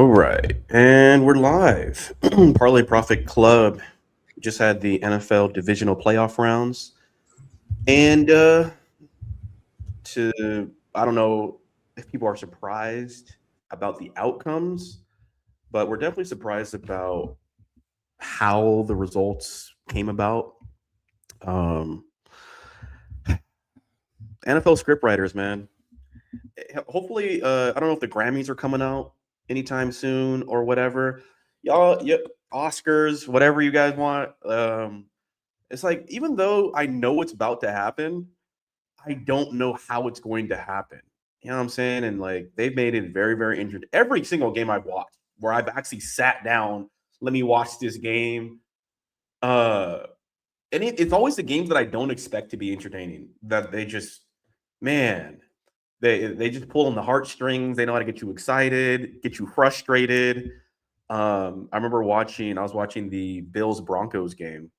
All right, and we're live. Parlay Profit Club just had the NFL Divisional Playoff rounds, and to I don't know if people are surprised about the outcomes, but we're definitely surprised about how the results came about. Um, NFL scriptwriters, man. Hopefully, I don't know if the Grammys are coming out anytime soon or whatever. Y'all, yep, Oscars, whatever you guys want. It's like even though I know what's about to happen, I don't know how it's going to happen. You know what I'm saying? And like they've made it very, very interesting. Every single game I've watched, where I've actually sat down, let me watch this game. Uh, and it's always the games that I don't expect to be entertaining. That they just, man, they just pull on the heartstrings. They know how to get you excited, get you frustrated. I remember I was watching the Bills Broncos game.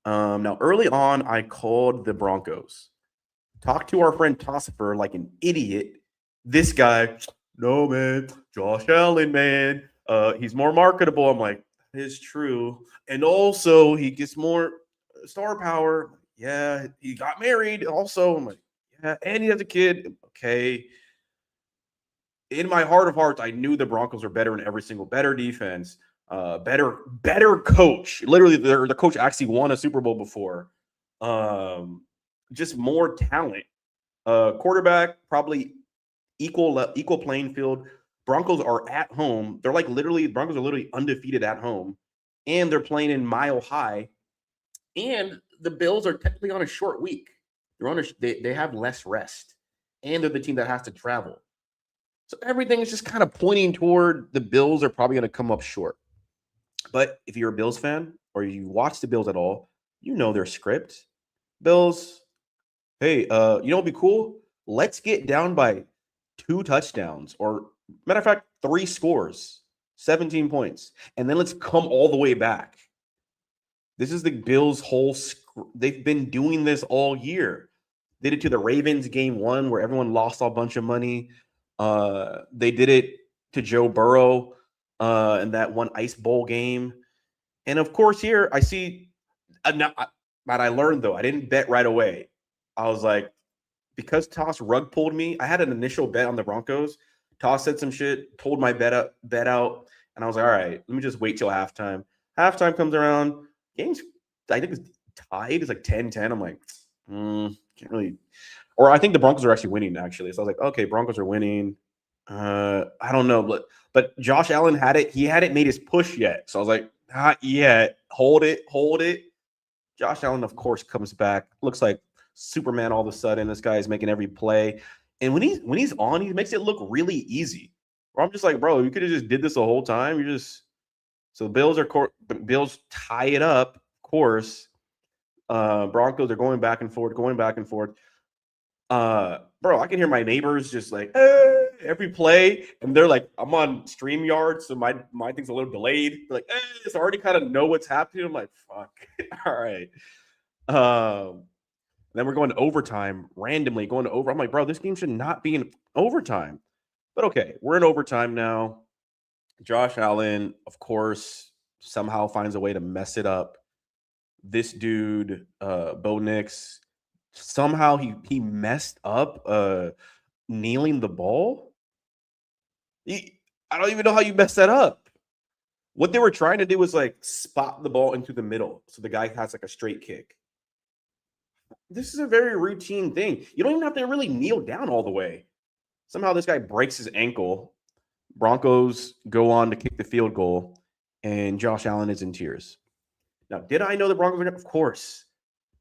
Now early on, I called the Broncos. Talked to our friend Tossifer like an idiot. This guy, no man, Josh Allen, man. He's more marketable. I'm like, that is true. And also he gets more star power. Yeah, he got married. Also, I'm like, yeah, and he has a kid. Okay. In my heart of hearts, I knew the Broncos were better in every single better defense, better coach. Literally, the coach actually won a Super Bowl before. Um, just more talent. Quarterback probably equal playing field. Broncos are at home. They're like literally Broncos are literally undefeated at home, and they're playing in Mile High. And the Bills are technically on a short week. They have less rest, and they're the team that has to travel. So everything is just kind of pointing toward the Bills are probably going to come up short. But if you're a Bills fan or you watch the Bills at all, you know their script. Bills, hey, you know what'd be cool? Let's get down by 2 touchdowns, or matter of fact, 3 scores, 17 points, and then let's come all the way back. This is the Bills' they've been doing this all year. Did it to the Ravens game one where everyone lost a bunch of money. They did it to Joe Burrow in that one Ice Bowl game. And of course, here I see, but I learned though, I didn't bet right away. I was like, because Toss rug pulled me, I had an initial bet on the Broncos. Toss said some shit, pulled my bet out, and I was like, all right, let me just wait till halftime. Halftime comes around, game's I think it's tied. It's like 10-10. I'm like, can't really. Or I think the Broncos are actually winning, actually. So I was like, okay, Broncos are winning. I don't know, but Josh Allen had it. He hadn't made his push yet. So I was like, not yet. Hold it, hold it. Josh Allen, of course, comes back. Looks like Superman all of a sudden. This guy is making every play. And when he's on, he makes it look really easy. Where I'm just like, bro, you could have just did this the whole time. You're just so Bills tie it up, of course. Broncos are going back and forth, going back and forth. Bro, I can hear my neighbors just like every play, and they're like, I'm on StreamYard, so my thing's a little delayed. They're like, so I already kind of know what's happening. I'm like, fuck. All right. Then we're going to overtime, randomly going to over. I'm like, bro, this game should not be in overtime. But okay, we're in overtime now. Josh Allen, of course, somehow finds a way to mess it up. This dude, Bo Nix, somehow he messed up kneeling the ball. I don't even know how you messed that up. What they were trying to do was like spot the ball into the middle so the guy has like a straight kick. This is a very routine thing. You don't even have to really kneel down all the way. Somehow this guy breaks his ankle. Broncos go on to kick the field goal, and Josh Allen is in tears. Now, did I know the Broncos were going to? Of course.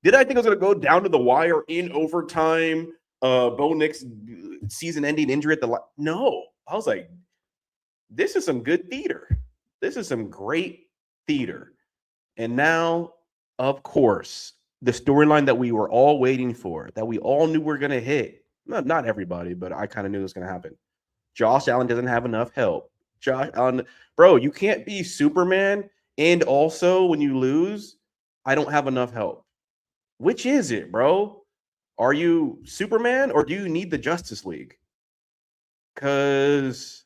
Did I think it was going to go down to the wire in overtime? Bo Nix season-ending injury at the no. I was like, this is some good theater. This is some great theater. And now, of course, the storyline that we were all waiting for, that we all knew we were going to hit. Not everybody, but I kind of knew it was going to happen. Josh Allen doesn't have enough help. Josh Allen, bro, you can't be Superman and also when you lose, I don't have enough help. Which is it, bro? Are you Superman or do you need the Justice League? Because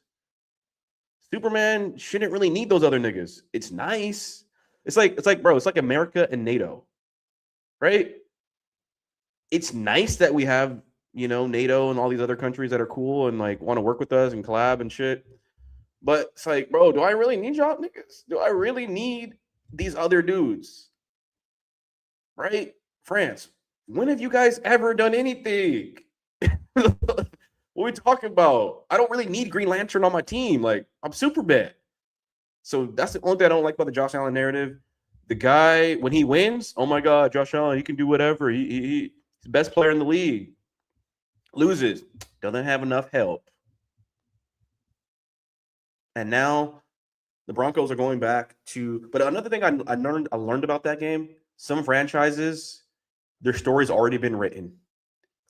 Superman shouldn't really need those other niggas. It's nice. It's like, bro, it's like America and NATO, right? It's nice that we have, NATO and all these other countries that are cool and like want to work with us and collab and shit. But it's like, bro, do I really need y'all niggas? Do I really need these other dudes? Right? France, when have you guys ever done anything? What are we talking about? I don't really need Green Lantern on my team. Like, I'm super bad. So that's the only thing I don't like about the Josh Allen narrative. The guy, when he wins, oh my God, Josh Allen, he can do whatever. He's the best player in the league. Loses, doesn't have enough help. And now the Broncos are going back to. But another thing I learned about that game, some franchises, their story's already been written.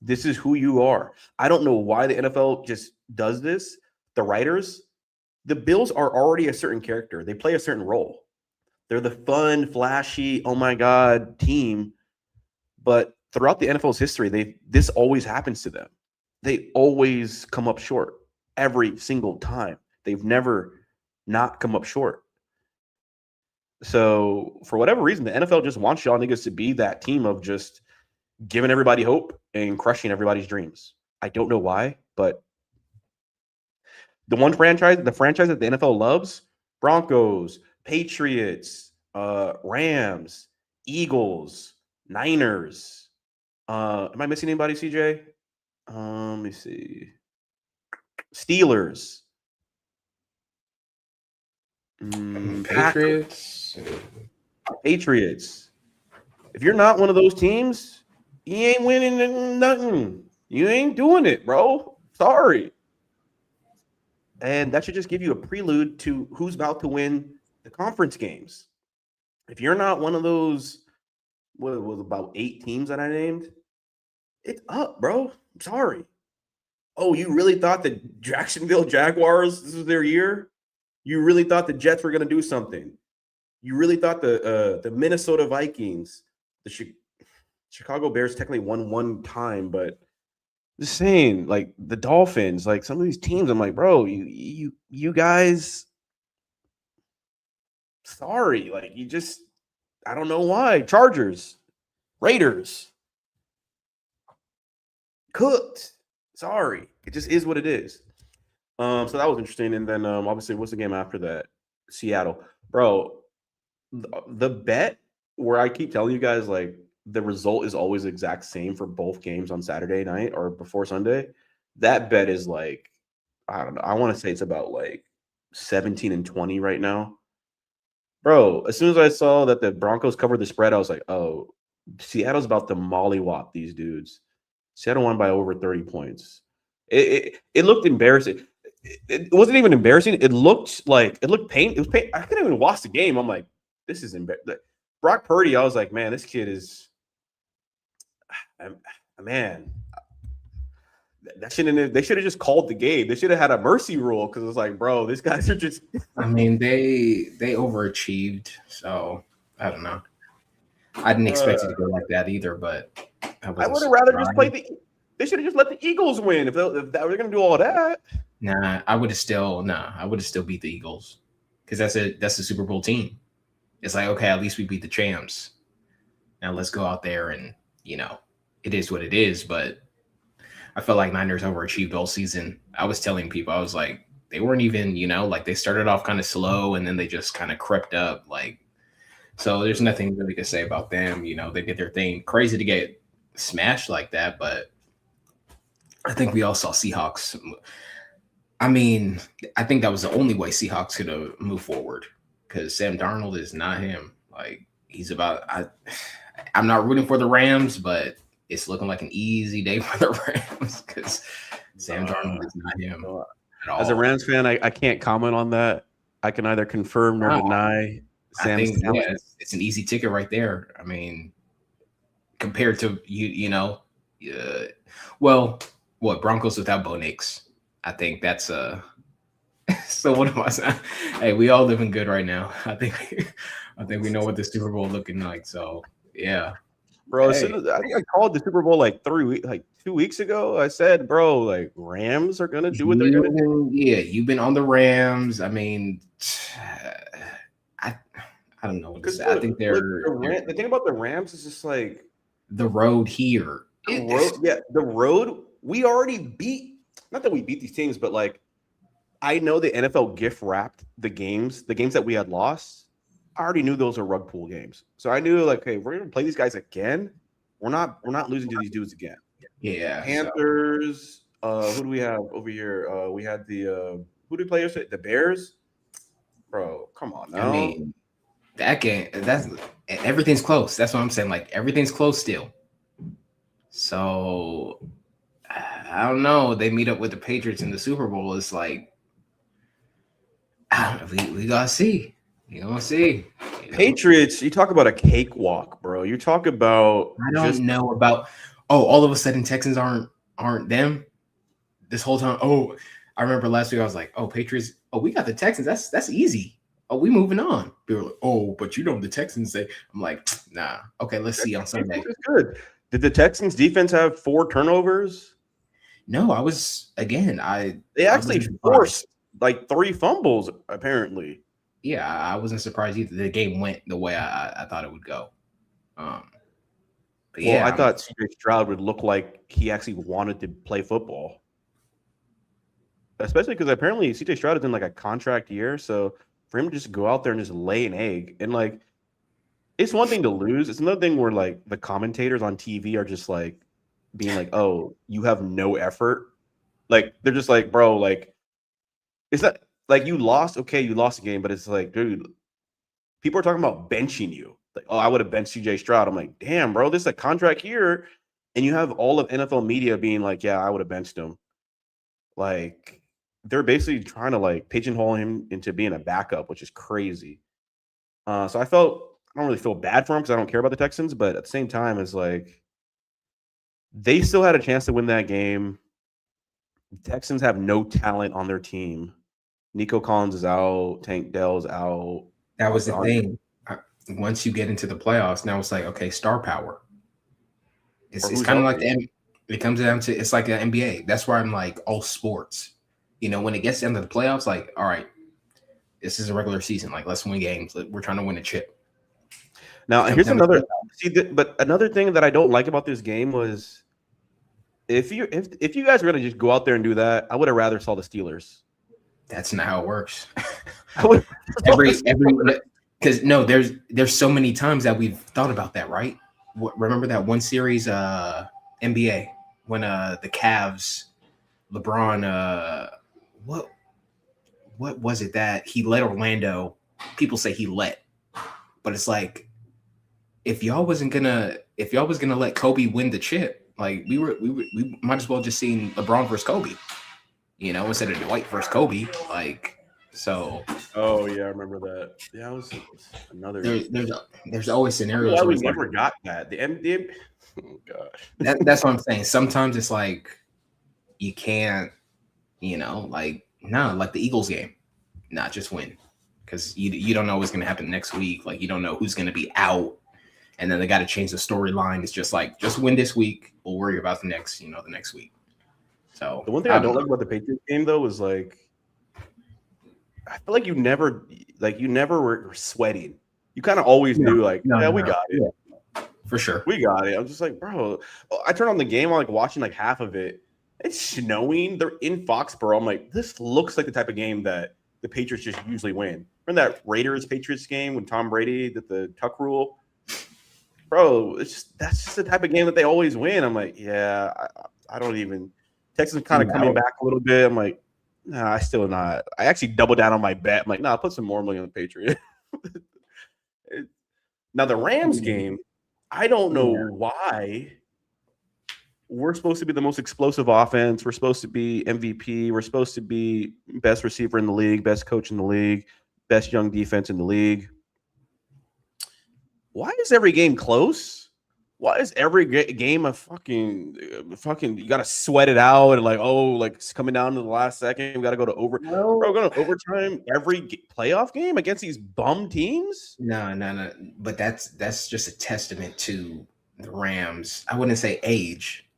This is who you are. I don't know why the NFL just does this. The writers, the Bills are already a certain character. They play a certain role. They're the fun, flashy, oh my God team. But throughout the NFL's history, this always happens to them. They always come up short every single time. They've never not come up short. So for whatever reason, the NFL just wants y'all niggas to be that team of just giving everybody hope and crushing everybody's dreams. I don't know why, but the franchise that the NFL loves, Broncos, Patriots, Rams, Eagles, Niners. Am I missing anybody, CJ? Let me see. Steelers. Patriots. If you're not one of those teams, you ain't winning nothing. You ain't doing it, bro. Sorry. And that should just give you a prelude to who's about to win the conference games. If you're not one of those, what was about 8 teams that I named, it's up, bro. I'm sorry. Oh, you really thought the Jacksonville Jaguars, this is their year? You really thought the Jets were going to do something? You really thought the Minnesota Vikings, the Chicago Bears technically won one time, but just saying, like the Dolphins, like some of these teams, I'm like, bro, you guys, sorry, like you just, I don't know why. Chargers, Raiders, cooked. Sorry, it just is what it is. So that was interesting, and then obviously, what's the game after that? Seattle, bro. The bet where I keep telling you guys, like the result is always the exact same for both games on Saturday night or before Sunday. That bet is like, I don't know. I want to say it's about like 17-20 right now. Bro, as soon as I saw that the Broncos covered the spread, I was like, oh, Seattle's about to mollywop these dudes. Seattle won by over 30 points. It looked embarrassing. It wasn't even embarrassing. It looked pain. It was pain. I couldn't even watch the game. I'm like, this is embarrassing. Brock Purdy, I was like, man, this kid is, man. They should have just called the game. They should have had a mercy rule because it was like, bro, these guys are just. I mean, they overachieved, so I don't know. I didn't expect it to go like that either, but I would have rather just played the. They should have just let the Eagles win if they were going to do all that. Nah, I would have still beat the Eagles because that's a Super Bowl team. It's like, okay, at least we beat the champs. Now let's go out there and it is what it is. But I felt like Niners overachieved all season. I was telling people, I was like, they weren't even, like they started off kind of slow and then they just kind of crept up. Like, so there's nothing really to say about them. They did their thing. Crazy to get smashed like that, but I think we all saw Seahawks. I mean, I think that was the only way Seahawks could have moved forward because Sam Darnold is not him. Like he's about. I'm not rooting for the Rams, but it's looking like an easy day for the Rams because Sam Darnold is not him at all. As a Rams fan, I can't comment on that. I can neither confirm nor deny. I think it's an easy ticket right there. I mean, compared to what Broncos without Bo Nix. I think that's so what am I saying? Hey, we all living good right now. I think we know what the Super Bowl looking like. So yeah. Bro, as soon Hey, as I think I called the Super Bowl like 2 weeks ago. I said, bro, like Rams are gonna do what they're gonna do. you've been on the Rams. I mean, I I don't know what to Because say. I think they're the thing about the Rams is just like the road here. the road. Yeah, the road. We already beat. Not that we beat these teams, but like I know the NFL gift wrapped the games that we had lost. I already knew those are rug pull games, so I knew like, hey, we're gonna play these guys again. We're not losing to these dudes again. Yeah. So Panthers. Who do we have over here? We had the who do we play yesterday? The Bears. Bro, come on I now. mean, that game. That's everything's close. That's what I'm saying. Like everything's close still. So I don't know. They meet up with the Patriots in the Super Bowl. It's like we gotta see. You gonna see. You know? Patriots. You talk about a cakewalk, bro. You talk about I don't know about. Oh, all of a sudden Texans aren't them this whole time. Oh, I remember last week I was like, oh, Patriots. Oh, we got the Texans. That's easy. Oh, we moving on. People were like, oh, but you know the Texans. I'm like, nah. Okay, let's see on Sunday. Good. Did the Texans defense have 4 turnovers? No, I was again. They actually forced like 3 fumbles, apparently. Yeah, I wasn't surprised either. The game went the way I thought it would go. But yeah, I thought CJ Stroud would look like he actually wanted to play football, especially because apparently CJ Stroud is in like a contract year. So for him to just go out there and just lay an egg, and like, it's one thing to lose. It's another thing where like the commentators on TV are just like being like, "Oh, you have no effort." Like they're just like, "Bro, like it's not like you lost. Okay, you lost the game, but it's like, dude, people are talking about benching you. Like, oh, I would have benched CJ Stroud." I'm like, damn, bro, this is a contract here, and you have all of NFL media being like, "Yeah, I would have benched him." Like they're basically trying to like pigeonhole him into being a backup, which is crazy. So I don't really feel bad for him because I don't care about the Texans, but at the same time, it's like they still had a chance to win that game. The Texans have no talent on their team. Nico Collins is out. Tank Dell's out. that was the thing. Once you get into the playoffs, now it's like, okay, star power. It's kind of like it comes down to it's like an NBA. That's why I'm like all sports. You know, when it gets down to the playoffs, like, all right, this is a regular season. Like, let's win games. We're trying to win a chip. Now, here's another but another thing that I don't like about this game was if you guys were gonna just go out there and do that, I would have rather saw the Steelers. That's not how it works. Every because no, there's so many times that we've thought about that, right? Remember that one series, NBA, when the Cavs, LeBron, what was it that he let Orlando? People say he let, but it's like if y'all was gonna let Kobe win the chip, like we might as well just seen LeBron versus Kobe, you know, instead of Dwight versus Kobe, like. So, oh yeah, I remember that. Yeah, it was another. There's always scenarios. Yeah, we never got that. The MD. Oh gosh. That's what I'm saying. Sometimes it's like you can't, you know, like like the Eagles game, not just win because you don't know what's going to happen next week. Like you don't know who's going to be out, and then they got to change the storyline. It's just like just win this week. We'll worry about the next week. So the one thing I don't like about the Patriots game though is like. I feel like you never were sweating. You kind of always knew, like, we got it. Yeah. For sure. We got it. I'm just like, bro. I turned on the game, I'm like watching like half of it. It's snowing. They're in Foxborough. I'm like, this looks like the type of game that the Patriots just usually win. Remember that Raiders-Patriots game when Tom Brady did the tuck rule? Bro, that's just the type of game that they always win. I'm like, yeah, I don't even. Texans kind of coming back a little bit. I'm like, nah, I still not. I actually doubled down on my bet. I'm like, nah, I'll put some more money on the Patriots. Now, the Rams game, I don't know why. We're supposed to be the most explosive offense. We're supposed to be MVP. We're supposed to be best receiver in the league, best coach in the league, best young defense in the league. Why is every game close? Why is every game a fucking you got to sweat it out and like, oh, like it's coming down to the last second. We got to go to overtime. Bro, going to overtime every playoff game against these bum teams? No. But that's just a testament to The Rams, I wouldn't say age,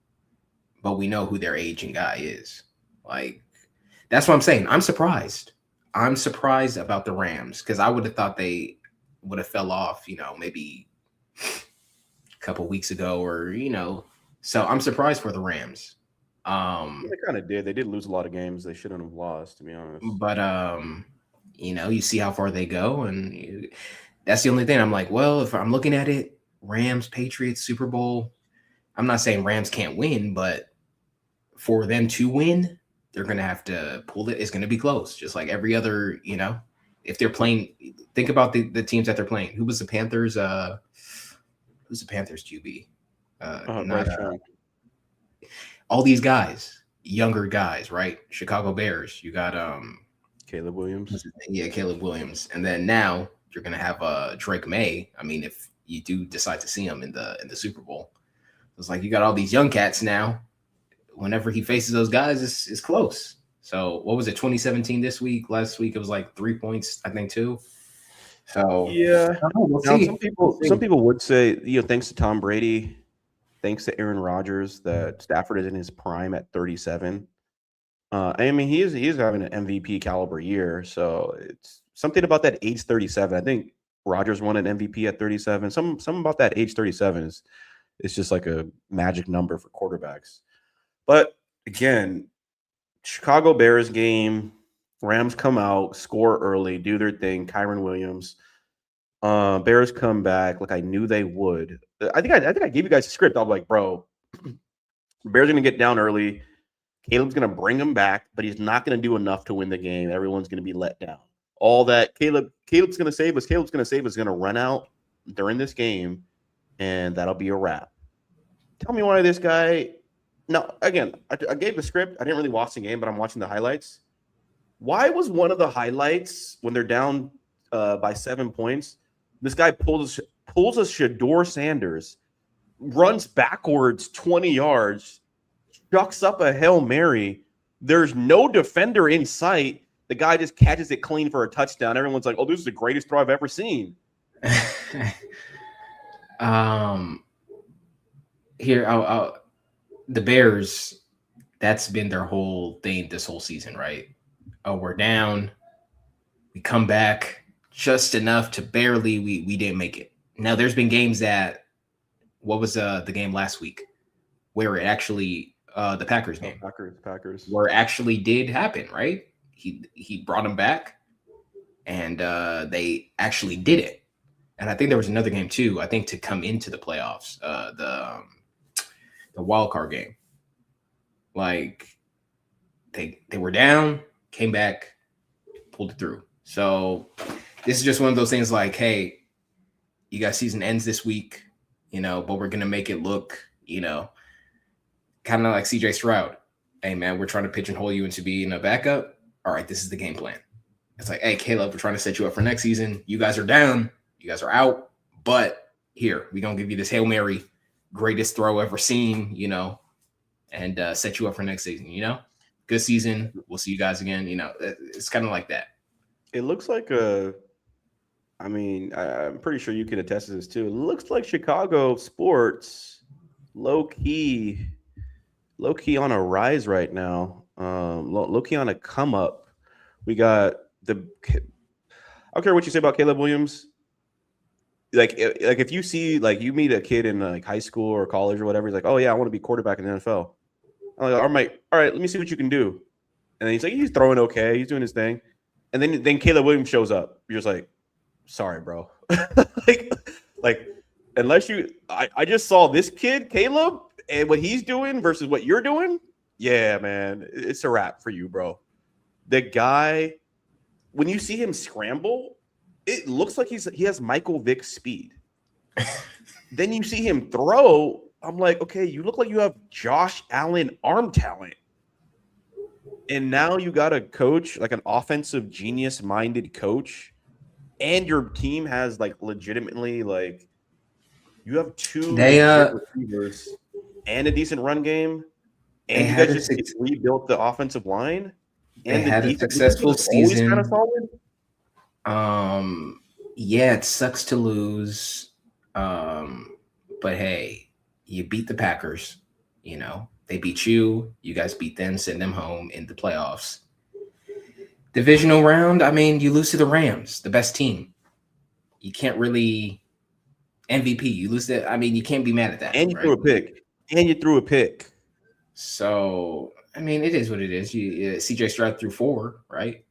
but we know who their aging guy is. Like, that's what I'm saying. I'm surprised. I'm surprised about the Rams because I would have thought they would have fell off, maybe a couple weeks ago or, so I'm surprised for the Rams. They kind of did. They did lose a lot of games they shouldn't have lost, to be honest. But you see how far they go, and that's the only thing. I'm like, well, if I'm looking at it, Rams, Patriots, Super Bowl. I'm not saying Rams can't win, but for them to win, they're gonna have to pull it. It's gonna be close, just like every other. If they're playing, think about the teams that they're playing. Who was the Panthers? Who's the Panthers QB? All these guys, younger guys, right? Chicago Bears. You got Caleb Williams. Yeah, Caleb Williams. And then now you're gonna have Drake May. I mean, if you do decide to see him in the Super Bowl, it's like you got all these young cats now. Whenever he faces those guys, it's close. So what was it? 2017 this week. Last week it was like 3 points, I think, too. So yeah, we'll see. Some people would say, thanks to Tom Brady, thanks to Aaron Rodgers, that Stafford is in his prime at 37. I mean, he is having an MVP caliber year. So it's something about that age 37. I think Rodgers won an MVP at 37. Something about that age 37 is just like a magic number for quarterbacks. But again, Chicago Bears game, Rams come out, score early, do their thing. Kyron Williams, Bears come back like I knew they would. I think I gave you guys a script. I'm like, bro, Bears are gonna get down early. Caleb's gonna bring them back, but he's not gonna do enough to win the game. Everyone's gonna be let down. All that Caleb's gonna save us. Caleb's gonna save us. Gonna run out during this game, and that'll be a wrap. Tell me why this guy. Now, again, I gave the script. I didn't really watch the game, but I'm watching the highlights. Why was one of the highlights when they're down by 7 points? This guy pulls a Shador Sanders, runs backwards 20 yards, chucks up a Hail Mary. There's no defender in sight. The guy just catches it clean for a touchdown. Everyone's like, "Oh, this is the greatest throw I've ever seen." Here, the Bears, that's been their whole thing this whole season, right? Oh, we're down. We come back just enough to barely, we didn't make it. Now, there's been games that, what was the game last week? Where it actually, the Packers game. Packers. Where it actually did happen, right? He brought them back, and they actually did it. And I think there was another game too, I think to come into the playoffs, the wild card game. Like they were down, came back, pulled it through. So this is just one of those things like, hey, you guys, season ends this week, but we're gonna make it look, kind of like CJ Stroud. Hey man, we're trying to pigeonhole you into being a backup. All right, this is the game plan. It's like, hey, Caleb, we're trying to set you up for next season. You guys are down, you guys are out, but here, we're gonna give you this Hail Mary, greatest throw ever seen, and set you up for next season, Good season. We'll see you guys again. It's kind of like that. It looks like I'm pretty sure you can attest to this too. It looks like Chicago sports low key on a rise right now. Low key on a come up. We got I don't care what you say about Caleb Williams. Like if you see, like, you meet a kid in like high school or college or whatever, he's like, oh yeah, I want to be quarterback in the NFL. I'm like, all right, let me see what you can do. And then he's throwing okay, he's doing his thing. And then Caleb Williams shows up. You're just like, sorry, bro. like unless I just saw this kid, Caleb, and what he's doing versus what you're doing. Yeah, man, it's a wrap for you, bro. The guy, when you see him scramble, it looks like he has Michael Vick speed. Then you see him throw. I'm like, okay, you look like you have Josh Allen arm talent. And now you got a coach, like an offensive genius-minded coach, and your team has like legitimately, like, you have two receivers and a decent run game, and you guys just rebuilt the offensive line. And they had a successful season. Kind of solid. Yeah, it sucks to lose. But hey, you beat the Packers. They beat you. You guys beat them, send them home in the playoffs. Divisional round, I mean, you lose to the Rams, the best team. You can't really MVP. You lose that. I mean, you can't be mad at that. And you right? threw a pick. So, I mean, it is what it is. CJ Stroud threw 4, right?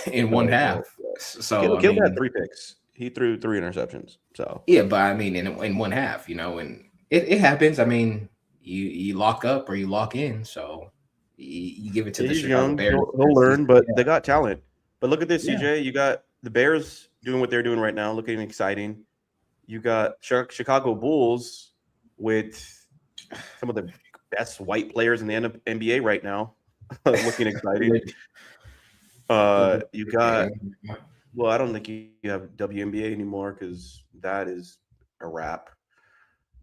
In one half. So, Caleb had 3 picks. He threw 3 interceptions. So, yeah, but I mean, in one half, and it happens. I mean, you lock up or you lock in. So, you give it to the he's Chicago young. Bears. He'll learn, but they got talent. But look at this, Yeah. CJ. You got the Bears doing what they're doing right now, looking exciting. You got Chicago Bulls with some of the best white players in the NBA right now, looking exciting. You got, well, I don't think you have WNBA anymore because that is a wrap.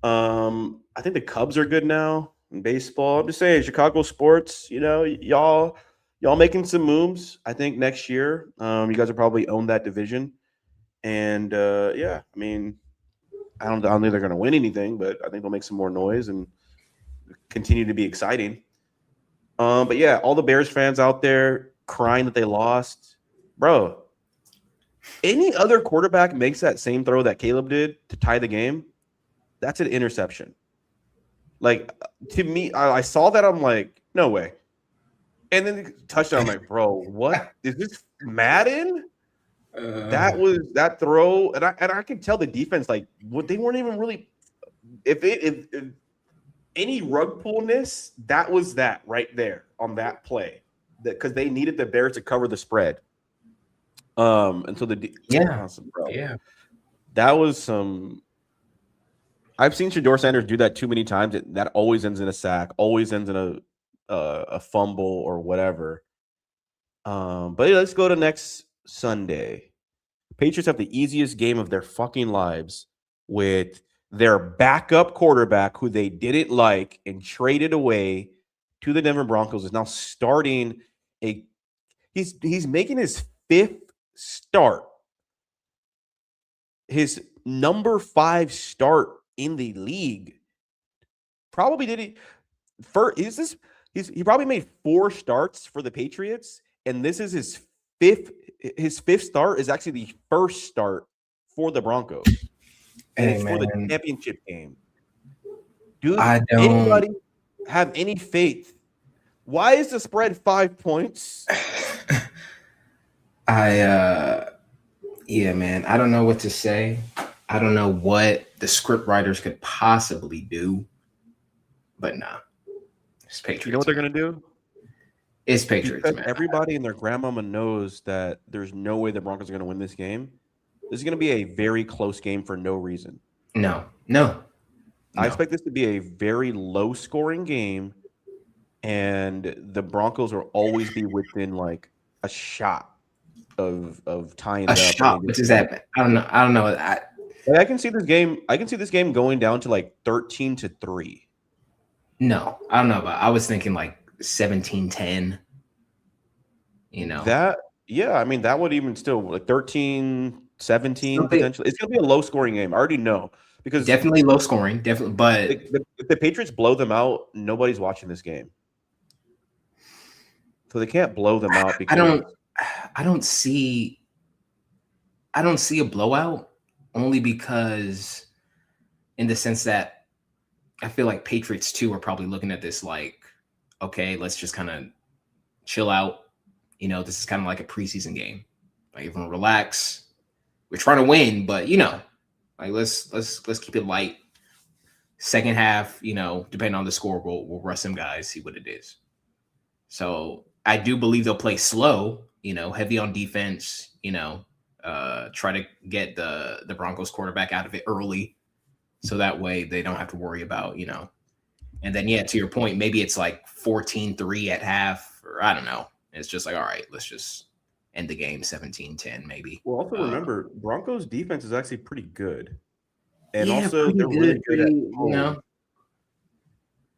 I think the Cubs are good now in baseball. I'm just saying, Chicago sports, y'all making some moves. I think next year, you guys will probably own that division. And yeah, I mean, I don't think they're going to win anything, but I think they'll make some more noise and continue to be exciting. But yeah, all the Bears fans out there crying that they lost, bro. Any other quarterback makes that same throw that Caleb did to tie the game, that's an interception. Like, to me, I saw that. I'm like, no way. And then the touchdown. I'm like, bro, what is this, Madden? That throw, and I can tell the defense, like, what, they weren't even really. If any rug pullness, that was that right there on that play, because they needed the Bears to cover the spread. And so that was some. I've seen Shador Sanders do that too many times. That always ends in a sack, always ends in a fumble or whatever. But yeah, let's go to next Sunday. Patriots have the easiest game of their fucking lives with their backup quarterback, who they didn't like and traded away to the Denver Broncos, is now starting he's making his 5th start. His number 5 start in the league. Probably did it for he probably made 4 starts for the Patriots, and this is his 5th start is actually the first start for the Broncos. And it's for the championship game. Dude, anybody have any faith? Why is the spread 5 points? Yeah, man. I don't know what to say. I don't know what the script writers could possibly do. But nah. It's Patriots. You know what they're going to do? It's Patriots, because man. Everybody and their grandmama knows that there's no way the Broncos are going to win this game. This is going to be a very close game for no reason. No. I expect this to be a very low-scoring game, and the Broncos will always be within like a shot of tying it up. Shot. What does that mean? I don't know. I can see this game. I can see this game going down to like 13-3. No, I don't know about. I was thinking like 17-10. That, yeah, I mean, that would even still like 13-17 potentially. It's gonna be a low scoring game. I already know, because definitely low scoring, definitely. But if the Patriots blow them out, nobody's watching this game. So they can't blow them out because I don't see a blowout, only because in the sense that I feel like Patriots too are probably looking at this like, okay, let's just kind of chill out. This is kind of like a preseason game. Like, everyone relax. We're trying to win, but like let's keep it light. Second half, depending on the score, we'll rest some guys, see what it is. So I do believe they'll play slow, heavy on defense, try to get the Broncos quarterback out of it early, so that way they don't have to worry about, and then, yeah, to your point, maybe it's like 14-3 at half, or I don't know. It's just like, all right, let's just end the game 17-10 maybe. Well, also remember, Broncos defense is actually pretty good. And yeah, also they're really good at home.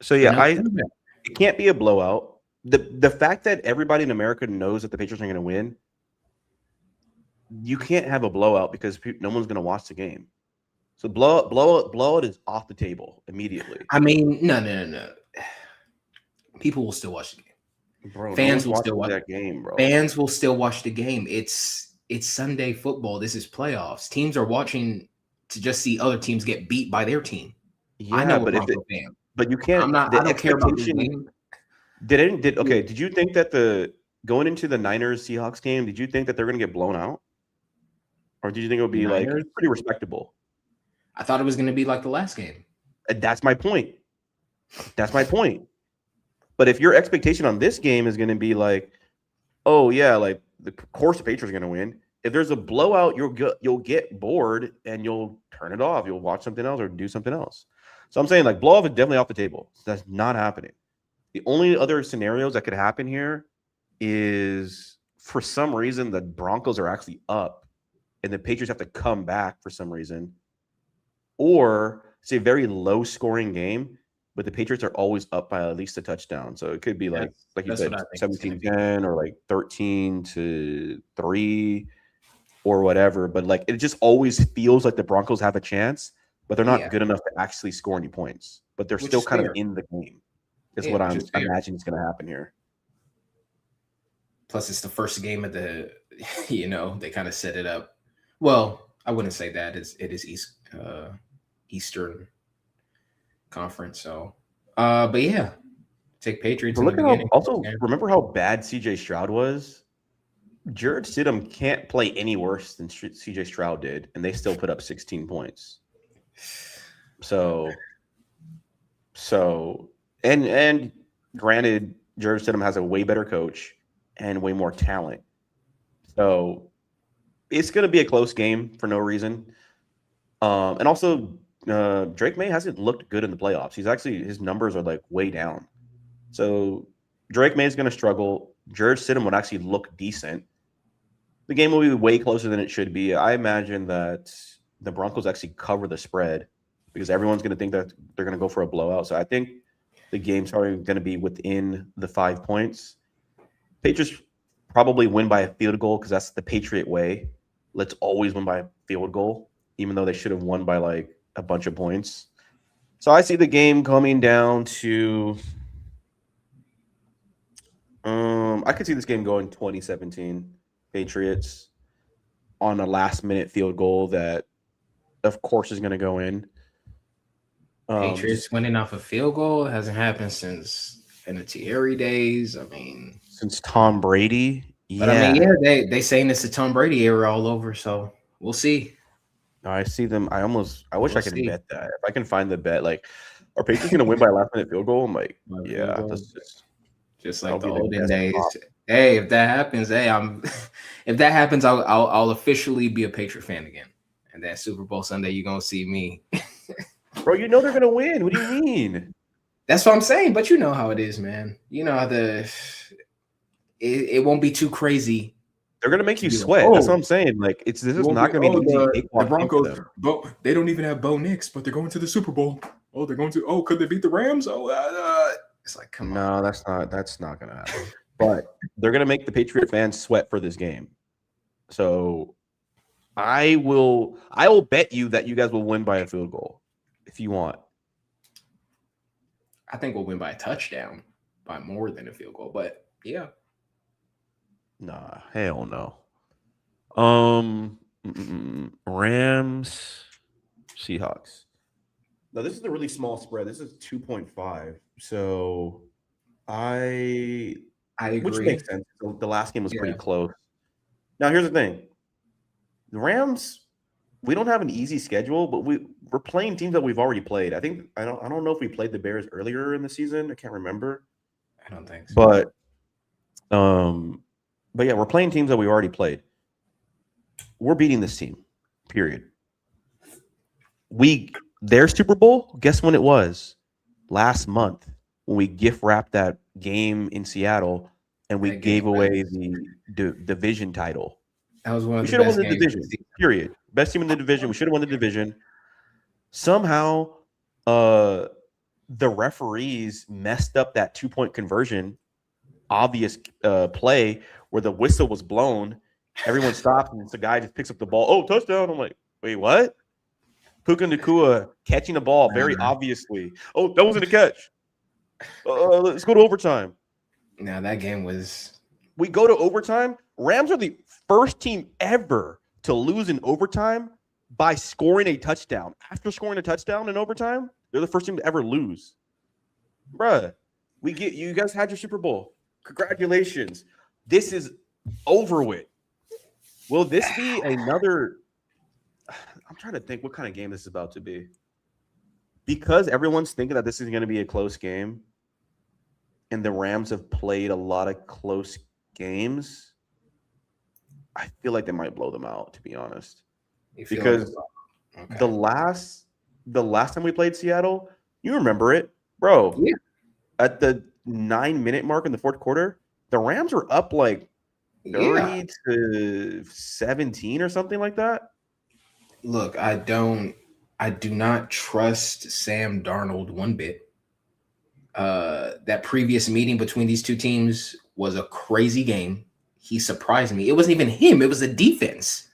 So yeah, it can't be a blowout. The fact that everybody in America knows that the Patriots are going to win, you can't have a blowout because no one's going to watch the game. So blowout is off the table immediately. I mean, no. People will still watch the game. Bro, no Fans one's will still watching watch. that game, bro. Fans will still watch the game. It's Sunday football. This is playoffs. Teams are watching to just see other teams get beat by their team. I Yeah, know a Bronco fan. but you can't. I'm not. The I don't care about this expectation game. did you think that going into the Niners Seahawks game, did you think that they're going to get blown out, or did you think it would be like Niners? pretty respectable? I thought it was going to be like the last game. That's my point. That's my point. But if your expectation on this game is going to be like, oh yeah, like of course the Patriots are going to win. If there's a blowout, you'll get bored and you'll turn it off. You'll watch something else or do something else. So I'm saying like blow off is definitely off the table. That's not happening. The only other scenarios that could happen here is for some reason the Broncos are actually up and the Patriots have to come back for some reason. Or it's a very low scoring game, but the Patriots are always up by at least a touchdown. So it could be like you said, 17-10 or like 13-3 or whatever. But like it just always feels like the Broncos have a chance, but they're not good enough to actually score any points. But they're still kind of in the game. Is what I'm imagining is going to happen here. Plus, it's the first game of the, they kind of set it up. Well, I wouldn't say that. It is Eastern Conference. So, but yeah, take Patriots. Look at remember how bad CJ Stroud was? Jared Stidham can't play any worse than CJ Stroud did, and they still put up 16 points. So, and granted, Jared Stidham has a way better coach and way more talent. So it's going to be a close game for no reason. And also, Drake May hasn't looked good in the playoffs. His numbers are like way down. So Drake May is going to struggle. Jared Stidham would actually look decent. The game will be way closer than it should be. I imagine that the Broncos actually cover the spread because everyone's going to think that they're going to go for a blowout. So I think the game's probably going to be within the 5 points. Patriots probably win by a field goal because that's the Patriot way. Let's always win by a field goal, even though they should have won by like a bunch of points. So I see the game coming down to I could see this game going 2017 Patriots on a last-minute field goal that, of course, is going to go in. Patriots winning off a field goal hasn't happened since Vinatieri days. I mean, since Tom Brady. But I mean, they saying it's the Tom Brady era all over. So we'll see. I see them. I wish I could bet that. If I can find the bet, like, are Patriots going to win by a last-minute field goal? I'm like, yeah, just like the olden days. Hey, if that happens, if that happens, I'll officially be a Patriot fan again. And that Super Bowl Sunday, you're gonna see me. Bro, you know they're gonna win. What do you mean? That's what I'm saying. But you know how it is, man. You know how it won't be too crazy. They're gonna make you sweat. That's what I'm saying. Like this is not gonna be an easy. The Broncos, they don't even have Bo Nix, but they're going to the Super Bowl. Oh, they're going to. Oh, could they beat the Rams? Oh, it's like, come on. No, that's not gonna happen. But they're gonna make the Patriot fans sweat for this game. So I will bet you that you guys will win by a field goal if you want. I think we'll win by a touchdown, by more than a field goal. But yeah. Nah, hell no. Rams, Seahawks. Now this is a really small spread. This is 2.5. So I agree. Which makes sense. The last game was pretty close. Now here's the thing. The Rams, we don't have an easy schedule, but we're playing teams that we've already played. I don't know if we played the Bears earlier in the season. I can't remember. I don't think so. But yeah, we're playing teams that we already played. We're beating this team. Period. Their Super Bowl, guess when it was? Last month when we gift wrapped that game in Seattle and we gave away the division title. That was one of the best. We should have won the division. Period. Best team in the division. We should have won the division. Somehow, the referees messed up that 2-point conversion. Obvious play where the whistle was blown. Everyone stopped and the guy just picks up the ball. Oh, touchdown! I'm like, wait, what? Puka Nacua catching a ball very obviously. Oh, that wasn't a catch. Let's go to overtime. Now that game was. We go to overtime. Rams are the first team ever to lose in overtime by scoring a touchdown. After scoring a touchdown in overtime, they're the first team to ever lose. Bruh, you guys had your Super Bowl. Congratulations. This is over with. Will this be another? I'm trying to think what kind of game this is about to be. Because everyone's thinking that this is going to be a close game, and the Rams have played a lot of close games, I feel like they might blow them out, to be honest. Because the last time we played Seattle, you remember it, bro. Yeah. At the 9-minute mark in the fourth quarter, the Rams were up like 30 to 17 or something like that. Look, I do not trust Sam Darnold one bit. That previous meeting between these two teams was a crazy game. He surprised me. It wasn't even him. It was the defense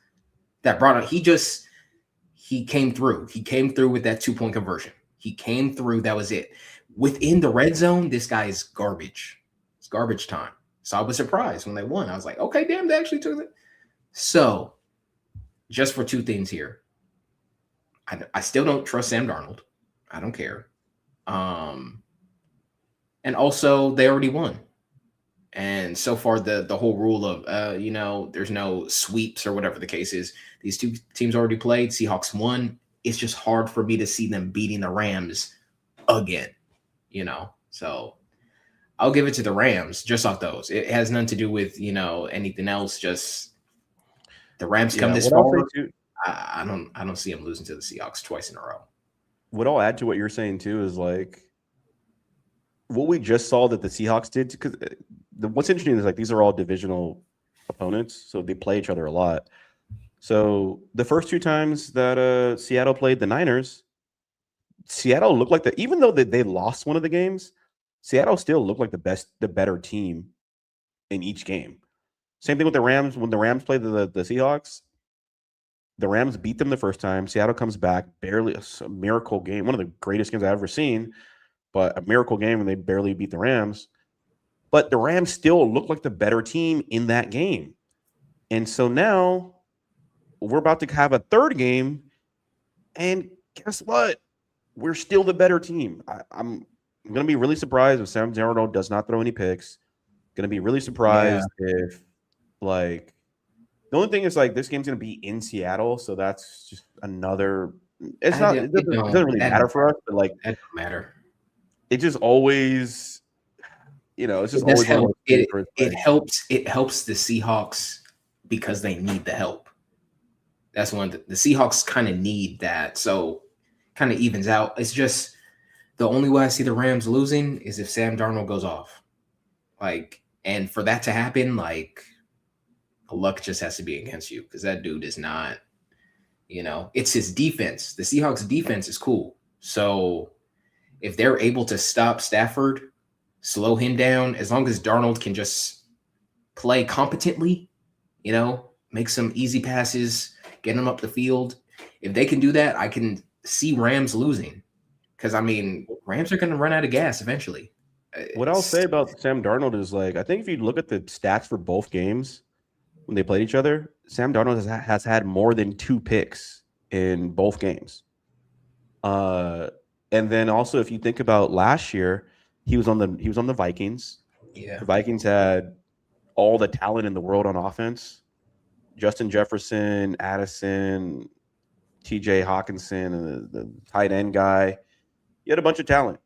that brought it. He came through. He came through with that 2-point conversion. He came through. That was it. Within the red zone, this guy is garbage. It's garbage time. So I was surprised when they won. I was like, okay, damn, they actually took it. So just for two things here. I still don't trust Sam Darnold. I don't care. And also, they already won. And so far, the whole rule of, there's no sweeps or whatever the case is. These two teams already played. Seahawks won. It's just hard for me to see them beating the Rams again, So I'll give it to the Rams just off those. It has nothing to do with, anything else. Just the Rams come this far. I don't see them losing to the Seahawks twice in a row. What I'll add to what you're saying too is like what we just saw that the Seahawks did, because what's interesting is like these are all divisional opponents, so they play each other a lot. So the first two times that Seattle played the Niners, Seattle looked like even though they lost one of the games, Seattle still looked like the better team in each game. Same thing with the Rams. When the Rams played the Seahawks, the Rams beat them the first time. Seattle comes back, barely a miracle game, one of the greatest games I've ever seen, but a miracle game when they barely beat the Rams. But the Rams still look like the better team in that game. And so now we're about to have a third game, and guess what? We're still the better team. I'm going to be really surprised if Sam Darnold does not throw any picks. Going to be really surprised if, like, the only thing is, like, this game's going to be in Seattle, so that's just another. It doesn't really matter for us, but like, that don't matter. It just always, it's just always help. It helps the Seahawks because they need the help. That's one. The Seahawks kind of need that, so kind of evens out. It's just the only way I see the Rams losing is if Sam Darnold goes off, and for that to happen, luck just has to be against you because that dude is not. It's his defense. The Seahawks defense is cool, so if they're able to stop Stafford, slow him down, as long as Darnold can just play competently, make some easy passes, get him up the field. If they can do that, I can see Rams losing. Because, Rams are going to run out of gas eventually. What I'll say about Sam Darnold is, I think if you look at the stats for both games when they played each other, Sam Darnold has had more than 2 picks in both games. And then also, if you think about last year, he was on the Vikings. Yeah, the Vikings had all the talent in the world on offense: Justin Jefferson, Addison, T.J. Hawkinson, and the tight end guy. You had a bunch of talent.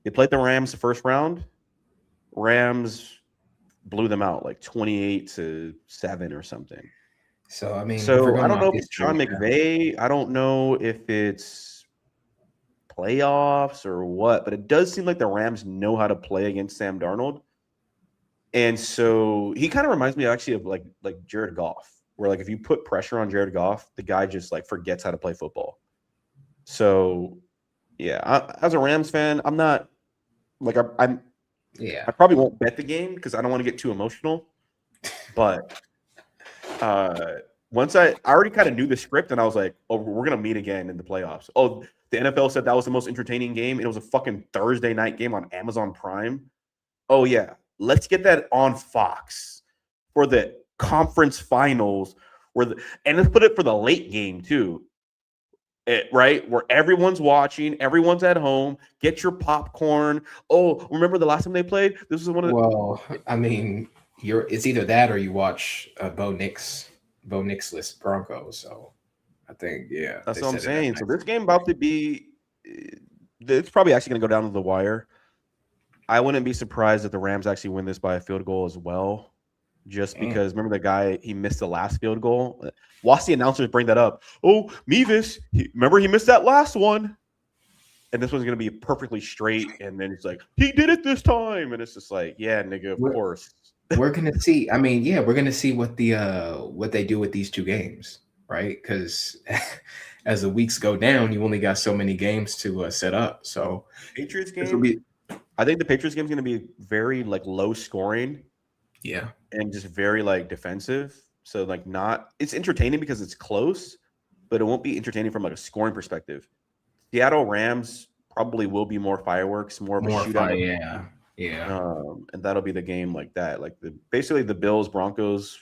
They played the Rams the first round. Rams blew them out 28-7 or something. So I don't know if it's Sean McVay. I don't know if it's playoffs or what, but it does seem like the Rams know how to play against Sam Darnold. And so he kind of reminds me actually of like Jared Goff, where if you put pressure on Jared Goff, the guy just forgets how to play football. So yeah, as a Rams fan, I'm not I probably won't bet the game because I don't want to get too emotional. But once I already kind of knew the script, and I was like, oh, we're gonna meet again in the playoffs. Oh, the NFL said that was the most entertaining game. It was a fucking Thursday night game on Amazon Prime. Oh yeah, let's get that on Fox for the conference finals, and let's put it for the late game too. Right, where everyone's watching, everyone's at home. Get your popcorn. Oh, remember the last time they played? This was one of the. Well, I mean, it's either that or you watch Bo Nixless Broncos. So I think That's they what I'm set it up saying. So nice. this game about to be. It's probably actually going to go down to the wire. I wouldn't be surprised if the Rams actually win this by a field goal as well. Just because, remember the guy, he missed the last field goal? Watch the announcers bring that up. Oh, Mevis, remember he missed that last one? And this one's going to be perfectly straight. And then he's like, he did it this time. And it's just like, yeah, nigga, of course. We're going to see. I mean, we're going to see what they do with these two games, right? Because as the weeks go down, you only got so many games to set up. So Patriots game, I think the Patriots game is going to be very like low scoring. Yeah. And just very like defensive. So like it's entertaining because it's close, but it won't be entertaining from like a scoring perspective. Seattle Rams probably will be more fireworks, more of a shootout. Yeah. And that'll be the game like that. Like basically the Bills, Broncos,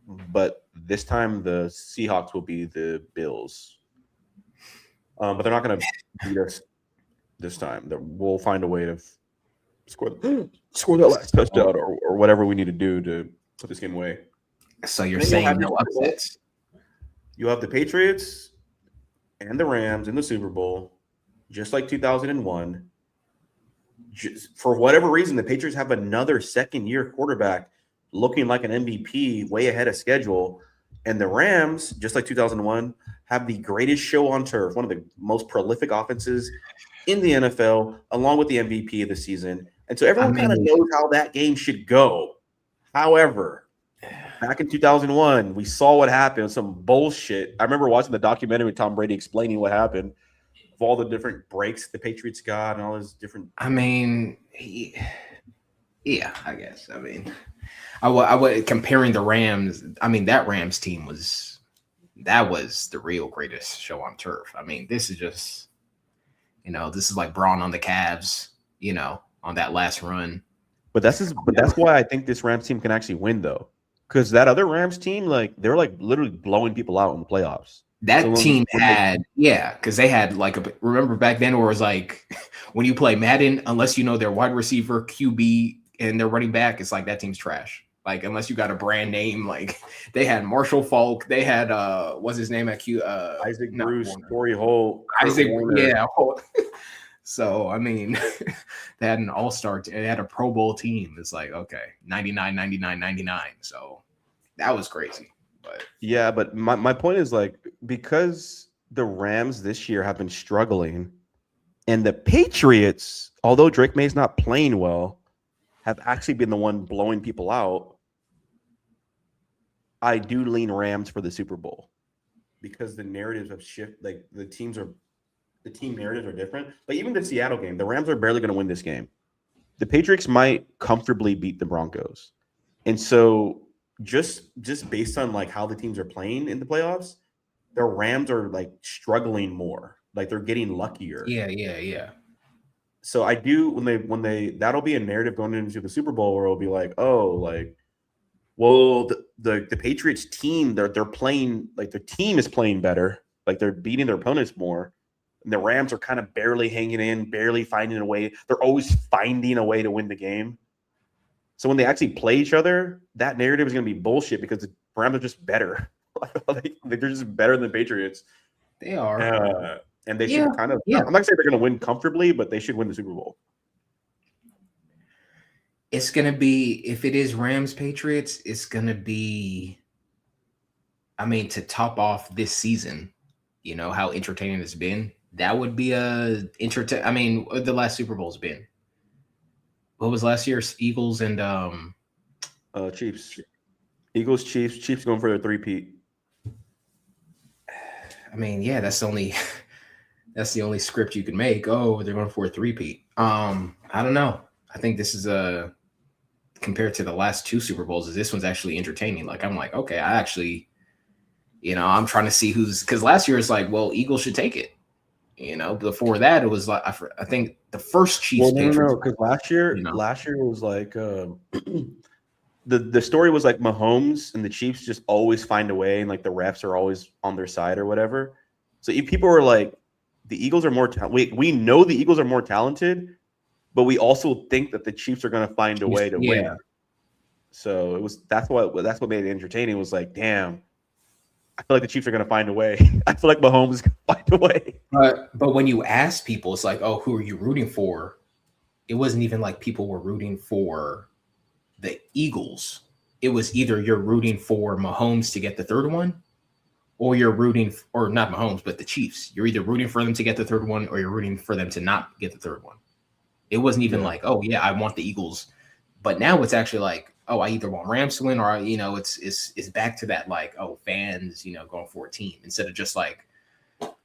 but this time the Seahawks will be the Bills. But they're not going to beat us this time. We'll find a way to score that last touchdown or whatever we need to do to put this game away. So you're saying no upsets? You have the Patriots and the Rams in the Super Bowl, just like 2001. For whatever reason, the Patriots have another second-year quarterback looking like an MVP, way ahead of schedule. And the Rams, just like 2001, have the greatest show on turf, one of the most prolific offenses in the NFL, along with the MVP of the season. And so everyone kind of knows how that game should go. However, back in 2001, we saw what happened. Some bullshit. I remember watching the documentary with Tom Brady explaining what happened of all the different breaks the Patriots got and all those different. I mean, yeah, I guess. I mean, I would comparing the Rams. I mean, that Rams team was the real greatest show on turf. I mean, this is just, this is like Braun on the Cavs, on that last run. But that's why I think this Rams team can actually win, though, because that other Rams team, like they're like literally blowing people out in the playoffs. That team had, because they had remember back then where it was like when you play Madden, unless you know their wide receiver, QB, and their running back, it's like that team's trash. Like unless you got a brand name, like they had Marshall Falk, they had what's his name at Q? Isaac Bruce, Torrey Holt, Isaac, Holt. So I mean, they had an all-star. They had a Pro Bowl team. It's like 99, 99, 99. So that was crazy. But yeah, but my point is like because the Rams this year have been struggling, and the Patriots, although Drake May's not playing well, have actually been the one blowing people out. I do lean Rams for the Super Bowl because the narratives have shifted. Like the team narratives are different. Like even the Seattle game, the Rams are barely going to win this game. The Patriots might comfortably beat the Broncos, and so just based on like how the teams are playing in the playoffs, the Rams are like struggling more. Like they're getting luckier. Yeah. So I do when they that'll be a narrative going into the Super Bowl where it'll be like, well, the Patriots team they're playing like their team is playing better, like they're beating their opponents more. And the Rams are kind of barely hanging in, barely finding a way. They're always finding a way to win the game. So when they actually play each other, that narrative is going to be bullshit because the Rams are just better. They're just better than the Patriots. They are. And they should kind of – I'm not going to say they're going to win comfortably, but they should win the Super Bowl. It's going to be – if it is Rams-Patriots, it's going to be – I mean, to top off this season, how entertaining it's been, that would be I mean, the last Super Bowl's been. What was last year's Eagles and Chiefs? Eagles, Chiefs going for their three-peat. I mean, that's the only script you can make. Oh, they're going for a three-peat. I don't know. I think this is compared to the last two Super Bowls, this one's actually entertaining. Like I'm like, okay, I actually I'm trying to see because last year it's like, well, Eagles should take it. Before that it was like I think the first Chiefs Patriots. Because last year was like the story was like Mahomes and the Chiefs just always find a way, and like the refs are always on their side or whatever. So people were like, the Eagles are more we know the Eagles are more talented, but we also think that the Chiefs are going to find a way to win. So that's what made it entertaining. Was like, damn, I feel like the Chiefs are going to find a way. I feel like Mahomes is going to find a way. But when you ask people, it's like, oh, who are you rooting for? It wasn't even like people were rooting for the Eagles. It was either you're rooting for Mahomes to get the third one, or you're rooting, or not Mahomes, but the Chiefs. You're either rooting for them to get the third one, or you're rooting for them to not get the third one. It wasn't even like, oh yeah, I want the Eagles. But now it's actually like, oh, I either want Rams to win, or it's back to that like, oh, fans, going for a team instead of just like,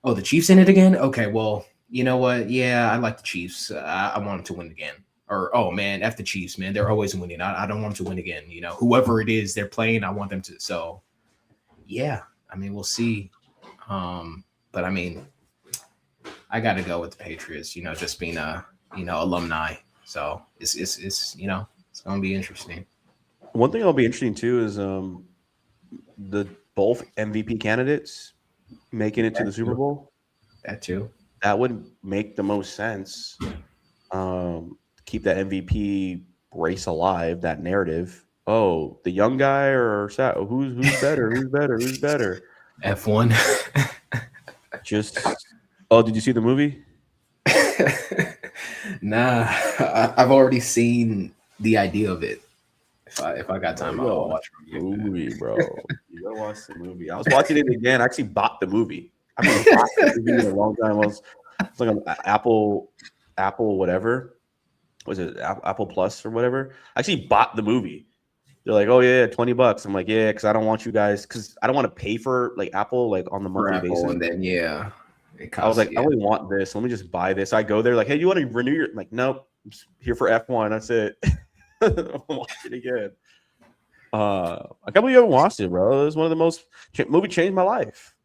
oh, the Chiefs in it again. Okay, well, you know what? Yeah, I like the Chiefs. I want them to win again. Or, oh man, F the Chiefs, man, they're always winning. I don't want them to win again. Whoever it is they're playing, I want them to. So, yeah, I mean, we'll see. But I mean, I got to go with the Patriots. Just being a alumni. So it's it's gonna be interesting. One thing that'll be interesting too is the both MVP candidates making it to the Super Bowl. That too. That would make the most sense. Keep that MVP race alive. That narrative. Oh, the young guy or who's better? Who's better? Who's better? F1. Just. Oh, did you see the movie? Nah, I've already seen the idea of it. If I got time, I'll watch the movie, bro. You gotta watch the movie. I was watching it again. I actually bought the movie. I haven't watched the movie in a long time. It's like an Apple whatever. Was it Apple Plus or whatever? I actually bought the movie. They're like, oh yeah, $20. I'm like, yeah, because I don't want you guys, because I don't want to pay for like Apple like on the monthly basis. And then I was like, I only want this. Let me just buy this. I go there like, hey, you want to renew your? I'm like, nope, I'm just here for F1. That's it. I'll watch it again. I can't believe you haven't watched it, bro. It was one of the most movie changed my life.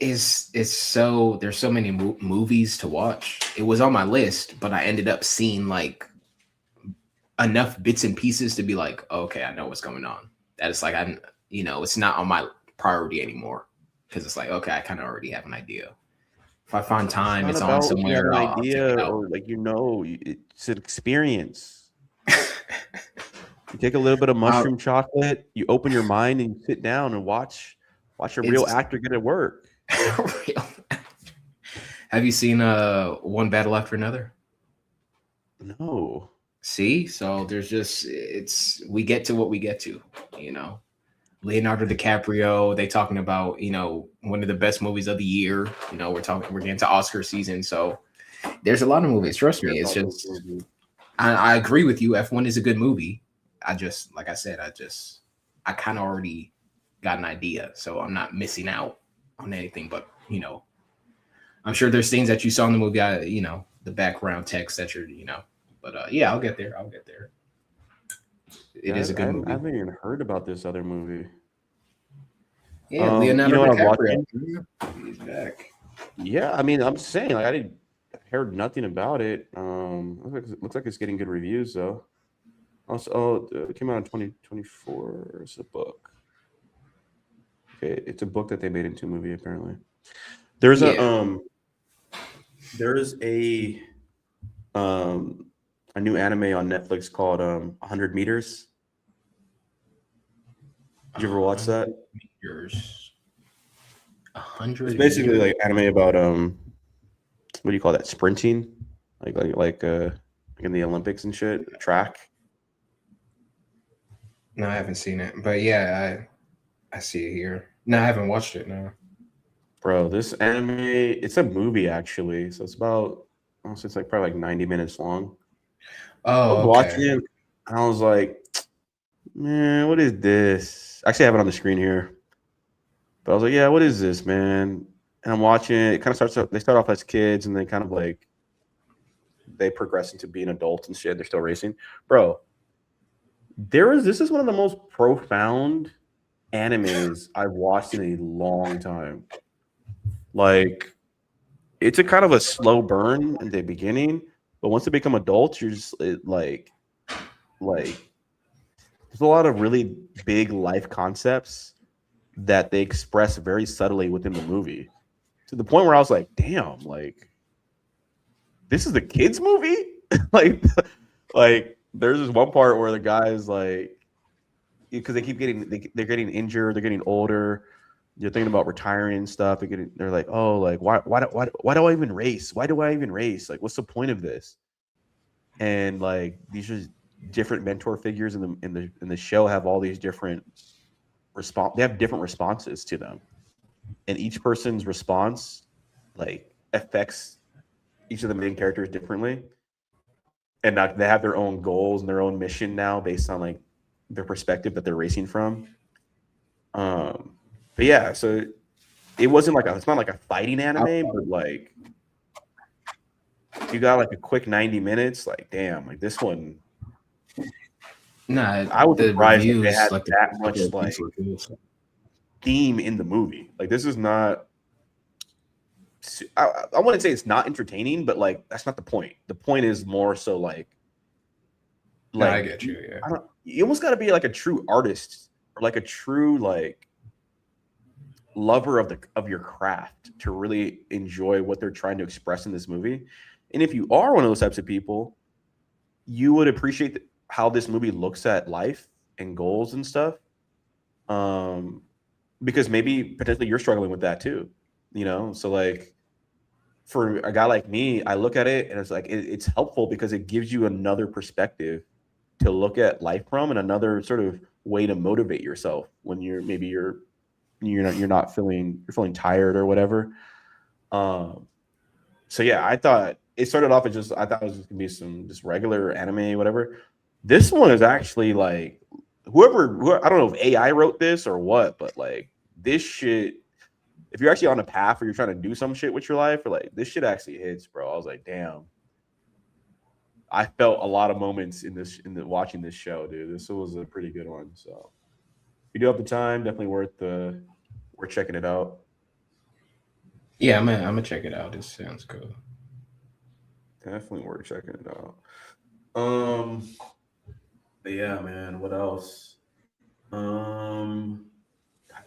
It's so there's so many movies to watch. It was on my list, but I ended up seeing like enough bits and pieces to be like, okay, I know what's going on. That it's like it's not on my priority anymore because it's like, okay, I kind of already have an idea. If I find time, it's on somewhere. An idea, or like it's an experience. You take a little bit of mushroom chocolate, you open your mind, and you sit down and watch a real actor get it work. Have you seen One Battle After Another? No. See, so there's we get to what we get to, Leonardo DiCaprio, they talking about, one of the best movies of the year. We're getting to Oscar season. So there's a lot of movies. Trust me. It's just, I agree with you. F1 is a good movie. Like I said, I kind of already got an idea. So I'm not missing out on anything, but, I'm sure there's things that you saw in the movie, the background text that you're, but yeah, I'll get there. It is a good movie. I haven't even heard about this other movie. Yeah, Leonardo DiCaprio. He's back. Yeah, I mean, I'm saying like I heard nothing about it. Looks like it's getting good reviews though. Also, it came out in 2024. It's a book. Okay, it's a book that they made into a movie apparently. There's a new anime on Netflix called 100 Meters. Did you ever watch that? Meters. 100. It's basically like anime about what do you call that? Sprinting, like in the Olympics and shit, track. No, I haven't seen it, but yeah, I see it here. No, I haven't watched it. No, bro, this anime, it's a movie actually, so it's about, it's like probably like 90 minutes long. Oh, I was watching it, and I was like, man, what is this? Actually, I have it on the screen here, but I was like, yeah, what is this, man? And I'm watching it. It kind of they start off as kids, and they kind of like they progress into being adults and shit. They're still racing, bro. This is one of the most profound animes I've watched in a long time. Like, it's a kind of a slow burn in the beginning, but once they become adults, you're just like there's a lot of really big life concepts that they express very subtly within the movie, to the point where I was like, damn, like this is the kids movie. like like there's this one part where the guy is like, because they keep getting they're getting injured, they're getting older, you're thinking about retiring and stuff. They're like, oh, like why do I even race? Why do I even race? Like, what's the point of this? And like these are different mentor figures in the show have all these different response. They have different responses to them, and each person's response like affects each of the main characters differently. And they have their own goals and their own mission now based on like their perspective that they're racing from. But yeah, so it's not like a fighting anime, but like you got like a quick 90 minutes, like damn, like this one. Nah, I was the surprised that they reviews, had like that much like theme in the movie. Like this is not. I wouldn't say it's not entertaining, but like that's not the point. The point is more so No, I get you. Yeah, you almost got to be like a true artist or like a true like lover of your craft to really enjoy what they're trying to express in this movie. And if you are one of those types of people, you would appreciate how this movie looks at life and goals and stuff. Because maybe potentially you're struggling with that too, So like for a guy like me, I look at it and it's like it's helpful because it gives you another perspective to look at life from, and another sort of way to motivate yourself when you're feeling tired or whatever. So yeah, I thought it started off as I thought it was just gonna be some just regular anime, whatever. This one is actually like whoever I don't know if AI wrote this or what, but like this shit. If you're actually on a path where you're trying to do some shit with your life, or like this shit actually hits, bro. I was like, damn. I felt a lot of moments watching this show, dude. This was a pretty good one. So if you do have the time, definitely worth checking it out. yeah, I'm gonna check it out. This sounds cool. Definitely worth checking it out. Um, but yeah, man. What else? I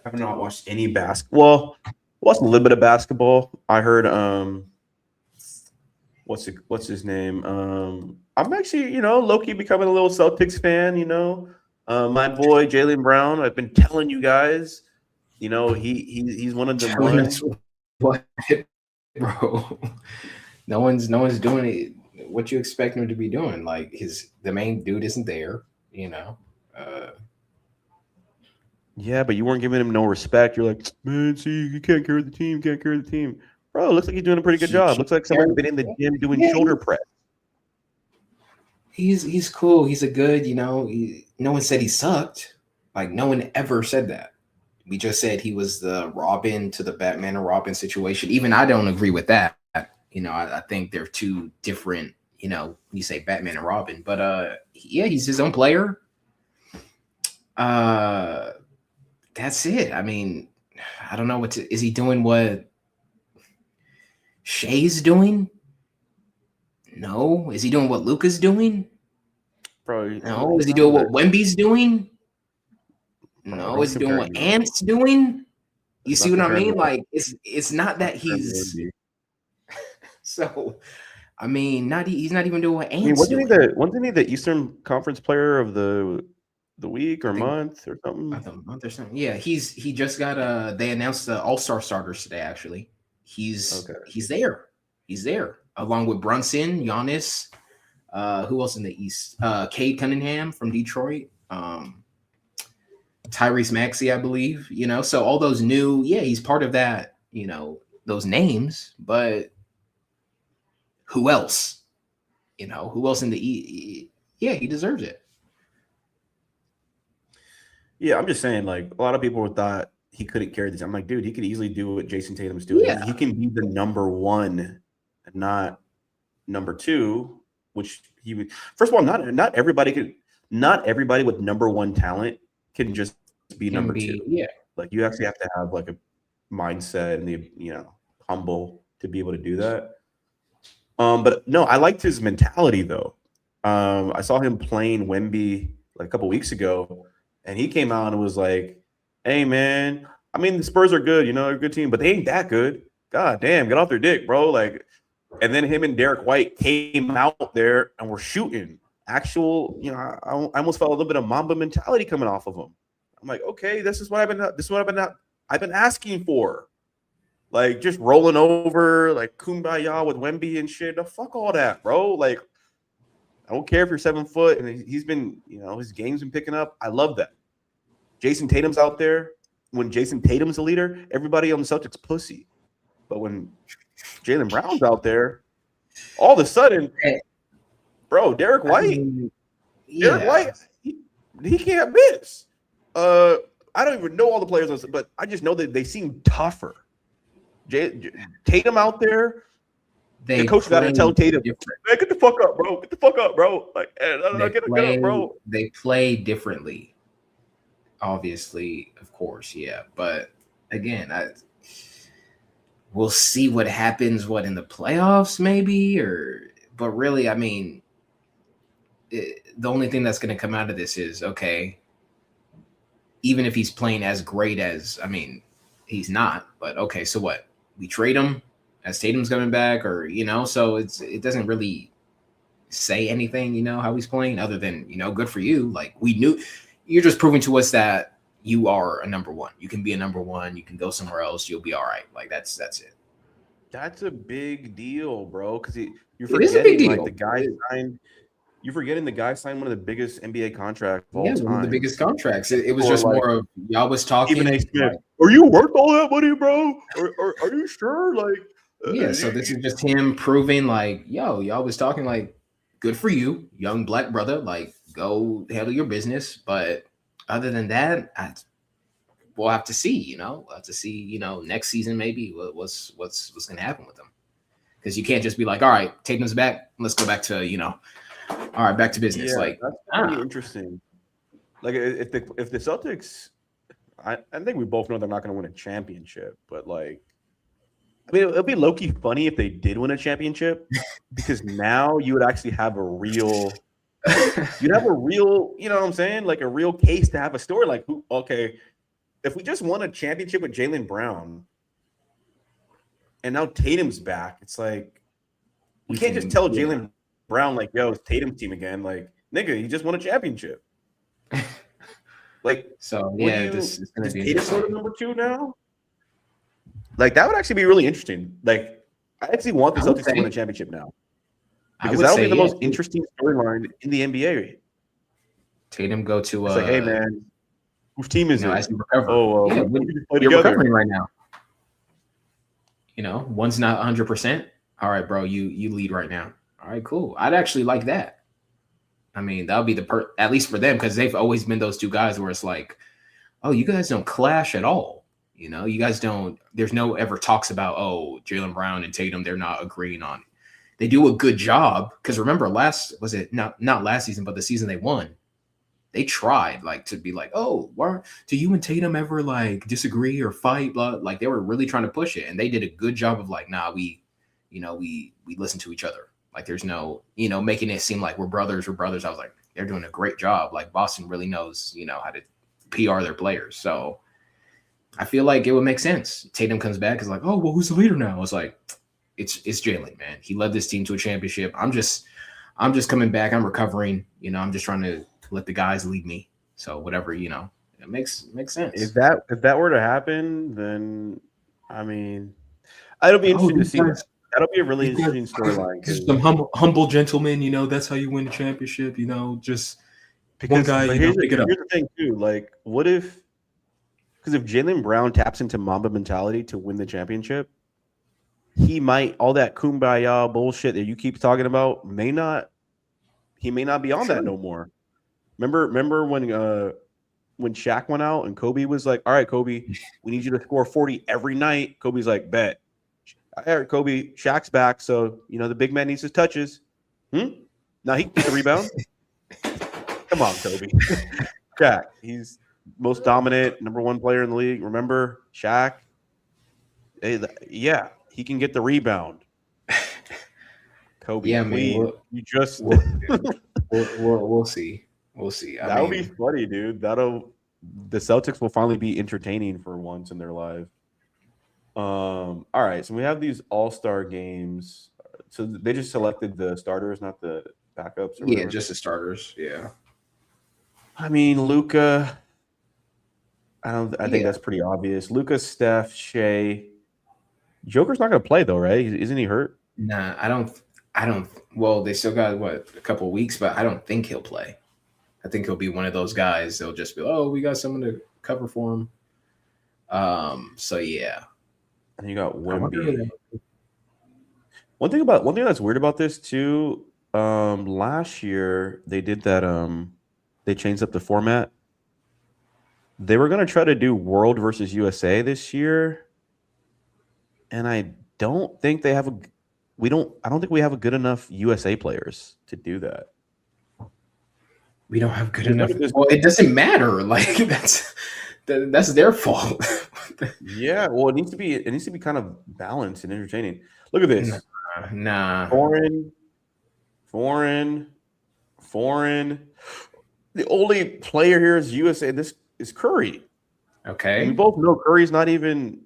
have not watched any basketball. Watched a little bit of basketball. I heard what's his name? I'm actually, low key becoming a little Celtics fan. My boy Jaylen Brown. I've been telling you guys. He's one of the Telling ones. us what, bro? No one's doing it. What you expect him to be doing? Like the main dude isn't there. Yeah, but you weren't giving him no respect. You're like, man, see, you can't carry the team. Can't carry the team, bro. It looks like he's doing a pretty good He job. can't Looks like somebody's been in the gym doing shoulder press. He's cool. He's a good. No one said he sucked. Like no one ever said that. We just said he was the Robin to the Batman and Robin situation. Even I don't agree with that. I think they're two different, you say Batman and Robin, but yeah, he's his own player. That's it. I mean, I don't know is he doing what Shay's doing? No. Is he doing what Luca's doing? Bro, No. Is he doing what Wemby's doing? No. Is he doing what Ant's doing? You see what I mean? Like it's not that he's so. I mean, he's not even doing what Ant's doing. Wasn't he the Eastern Conference Player of the week or month or something? Month or something. Yeah, he just got they announced the All-Star starters today. Actually, he's there. He's there along with Brunson, Giannis. Who else in the East? Cade Cunningham from Detroit. Tyrese Maxey, I believe. So all those new. Yeah, he's part of that. Those names, but who else? Who else in the yeah, he deserves it. Yeah, I'm just saying, like, a lot of people thought he couldn't carry this. I'm like, dude, he could easily do what Jason Tatum's doing. Yeah. He can be the number one, not number two, which he would. First of all, not everybody with number one talent can just be can number be, two. yeah. Like you actually have to have like a mindset and the humble to be able to do that. But no, I liked his mentality though. I saw him playing Wemby like a couple weeks ago, and he came out and was like, "Hey man, I mean the Spurs are good, they're a good team, but they ain't that good. God damn, get off their dick, bro." Like, and then him and Derek White came out there and were shooting. Actual, I almost felt a little bit of Mamba mentality coming off of him. I'm like, okay, this is what I've been asking for. Like just rolling over, like kumbaya with Wemby and shit. No, fuck all that, bro. Like, I don't care if you're 7 foot and he's been, his game's been picking up. I love that. Jason Tatum's out there. When Jason Tatum's the leader, everybody on the Celtics pussy. But when Jaylen Brown's out there, all of a sudden, bro, Derek White, he can't miss. I don't even know all the players, but I just know that they seem tougher. Tatum out there, the coach got to tell Tatum, "Man, get the fuck up, bro. Get the fuck up, bro. Like, get up, bro." They play differently, obviously, of course, yeah. But again, we'll see what happens. What in the playoffs, maybe, but really, I mean, the only thing that's going to come out of this is okay. Even if he's playing as great as, I mean, he's not. But okay, so what? We trade him as Tatum's coming back, or so it doesn't really say anything, how he's playing, other than good for you. Like we knew, you're just proving to us that you are a number one. You can be a number one. You can go somewhere else. You'll be all right. Like that's it. That's a big deal, bro. Because you're forgetting like the guy signed. You're forgetting the guy signed one of the biggest NBA contracts of all time. One of the biggest contracts. It was just more of y'all was talking. Stephen A. Smith, are you worth all that money, bro? Are you sure? Like, yeah. So this is just him proving, like, y'all was talking, like, good for you, young black brother. Like, go handle your business. But other than that, we'll have to see. We'll have to see. Next season maybe what's going to happen with him, because you can't just be like, all right, Tatum's back. Let's go back to all right, back to business. Yeah, like that's pretty interesting. Like if the Celtics, I think we both know they're not going to win a championship, but like, I mean, it'll be low-key funny if they did win a championship, because now you would actually have a real, you'd have a real, you know what I'm saying? Like a real case to have a story. Like, okay, if we just won a championship with Jaylen Brown, and now Tatum's back, it's like we can't just tell Jaylen Brown, like, yo, it's Tatum's team again. Like, nigga, he just won a championship. Like, so yeah, this is gonna be Tatum go to number 2 now. Like, that would actually be really interesting. Like, I actually want the Celtics to win a championship now, because that'll be the most interesting storyline in the NBA. Tatum go to it's like, hey man, whose team is it? As you recover. You're recovering right now. One's not 100%. All right, bro, you lead right now. All right, cool. I'd actually like that. I mean, that would be at least for them, because they've always been those two guys where it's like, oh, you guys don't clash at all. You guys don't. There's no ever talks about, oh, Jaylen Brown and Tatum, they're not agreeing on it. They do a good job, because remember, not last season, but the season they won, they tried like to be like, oh, do you and Tatum ever like disagree or fight? Blah. Like they were really trying to push it, and they did a good job of like, nah, we listen to each other. Like there's no, making it seem like we're brothers. I was like, they're doing a great job. Like Boston really knows, how to PR their players. So I feel like it would make sense. Tatum comes back, is like, oh, well, who's the leader now? It's like, it's Jaylen, man. He led this team to a championship. I'm just coming back. I'm recovering. I'm just trying to let the guys lead me. So whatever, it makes sense. If that were to happen, then I mean, it'll be interesting to see. That'll be a really interesting storyline. Some humble gentlemen, that's how you win the championship. Just because one guy, pick it up. Here's the thing too. Like, what if? Because if Jaylen Brown taps into Mamba mentality to win the championship, he might, all that kumbaya bullshit that you keep talking about he may not be on that no more. Remember when Shaq went out and Kobe was like, all right, Kobe, we need you to score 40 every night. Kobe's like, bet. All right, Kobe, Shaq's back, so the big man needs his touches. Now he can get the rebound. Come on, Kobe. Shaq, he's most dominant number one player in the league. Remember Shaq? Hey, yeah, he can get the rebound. Kobe, Yeah, I mean, please. You just we'll see. We'll see. I that'll be mean, funny, dude. The Celtics will finally be entertaining for once in their life. All right, so we have these all-star games. So they just selected the starters, not the backups or yeah, whatever. just the starters. Yeah. I mean, Luca. I think Yeah. that's pretty obvious. Luca, Steph, Shea. Joker's not going to play though, right? Isn't he hurt? Nah, I don't. Well, they still got what, a couple of weeks, but I don't think he'll play. I think he'll be one of those guys. They'll just be, oh, we got someone to cover for him. So yeah. And you got I wonder Wemby. One thing that's weird about this too. Last year they did that. They changed up the format. They were going to try to do World versus USA this year, and I don't think they have a. I don't think we have a good enough USA players to do that. We don't have good Because look enough. at this. Well, it doesn't matter. Like that's their fault. Yeah, well, it needs to be kind of balanced and entertaining. Look at this. Nah. Foreign. The only player here is USA. This is Curry. Okay. And we both know Curry's not even,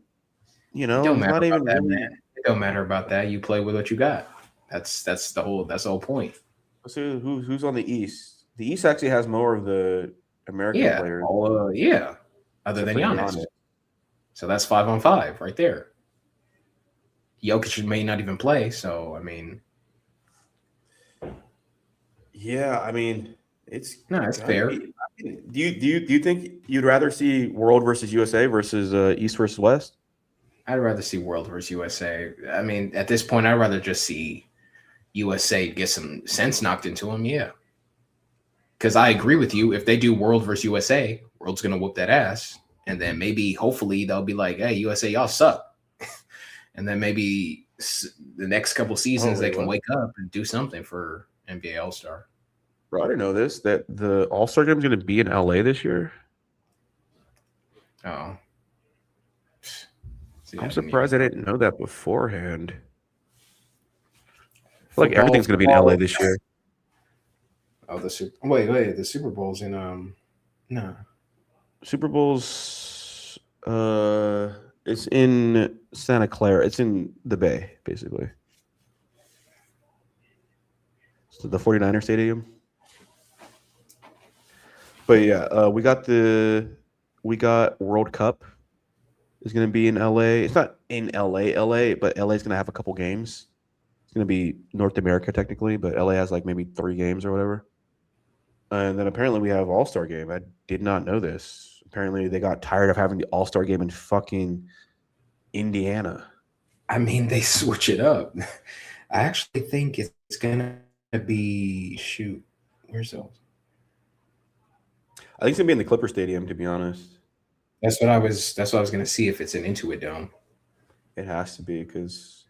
It don't he's matter not even about that, really. man. It don't matter about that. You play with what you got. That's the whole point. Let's see who's on the East. The East actually has more of the American players. Other than Except for Giannis. Giannis. So that's 5-on-5 right there. Jokic may not even play, so I mean, Yeah, I mean, it's fair. Do you think you'd rather see World versus USA versus East versus West? I'd rather see World versus USA. I mean, at this point, I'd rather just see USA get some sense knocked into them. Yeah, because I agree with you. If they do World versus USA, World's gonna whoop that ass, and then maybe, hopefully, they'll be like, "Hey, USA, y'all suck," and then maybe the next couple seasons they can wake up and do something for NBA All Star. Bro, I didn't know this, that the All Star game is going to be in LA this year. Oh. See, I'm surprised I didn't know that beforehand. I feel like Football, everything's going to be in LA this year. Oh, the Super Bowl's in no. Super Bowl's it's in Santa Clara. It's in the Bay, basically. So the 49er Stadium. But yeah, we got World Cup is going to be in LA. It's not in LA, but LA is going to have a couple games. It's going to be North America technically, but LA has like maybe 3 games or whatever. And then apparently we have All-Star game. I did not know this. Apparently they got tired of having the All-Star game in fucking Indiana. I mean, they switch it up. I actually think it's going to be where's those? I think it's gonna be in the Clipper Stadium, to be honest. That's what I was gonna see, if it's an Intuit Dome. It has to be, because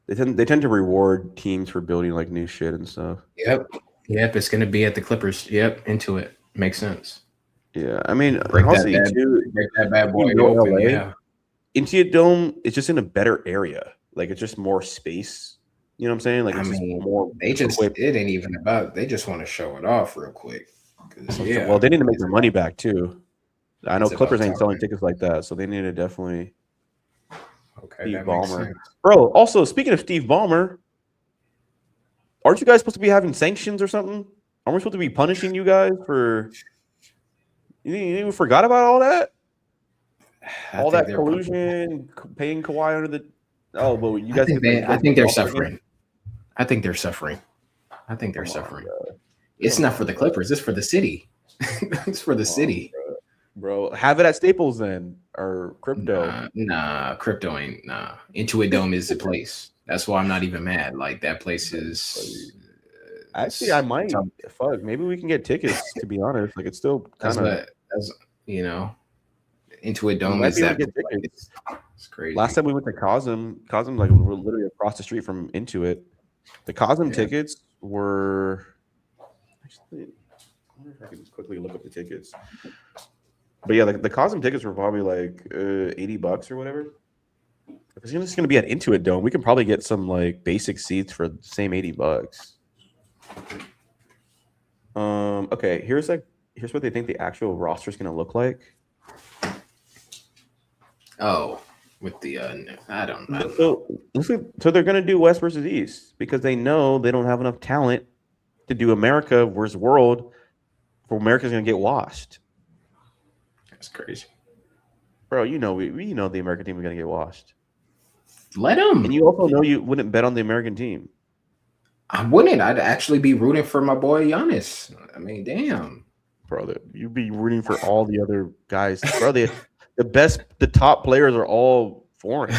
they tend to reward teams for building like new shit and stuff. Yep. It's gonna be at the Clippers. Yep, Intuit. Makes sense. Yeah, I mean, break honestly, that bad boy open. LA, Yeah. Intuit Dome is just in a better area. Like, it's just more space. You know what I'm saying? Like, it's just more. It ain't even about. They just want to show it off real quick. Yeah. Well, they need to make their money back too. I know Clippers ain't selling time. tickets like that, so they need to definitely. Okay, Steve that makes Ballmer, sense. bro. Also, speaking of Steve Ballmer, aren't you guys supposed to be having sanctions or something? Aren't we supposed to be punishing you guys for? You forgot about all that? All that collusion, paying Kawhi under the. Oh, well, you guys. I think they're suffering. I think they're suffering. It's not for the Clippers. It's for the city. It's for the city. Bro. Have it at Staples then, or crypto. Nah, crypto ain't. Nah, Intuit Dome is the place. That's why I'm not even mad. Like, that place is. Actually, I might. Fuck, maybe we can get tickets. To be honest, like, it's still kind of. Intuit Dome is that. It's crazy. Last time we went to Cosm, like, we're literally across the street from Intuit. The Cosm tickets were. Actually, I wonder if I can just quickly look up the tickets. But yeah, the Cosm tickets were probably like $80 or whatever. If it's just gonna be at Intuit Dome, we can probably get some like basic seats for the same $80. Okay, here's what they think the actual roster is gonna look like. Oh, with the I don't know. So they're gonna do West versus East because they know they don't have enough talent to do America versus World. For America's gonna get washed. That's crazy, Bro, you know we know the American team is gonna get washed. let them. And you also know you wouldn't bet on the American team. I wouldn't. I'd actually be rooting for my boy Giannis. I mean, damn. Bro, you'd be rooting for all the other guys. Bro, the top players are all foreign.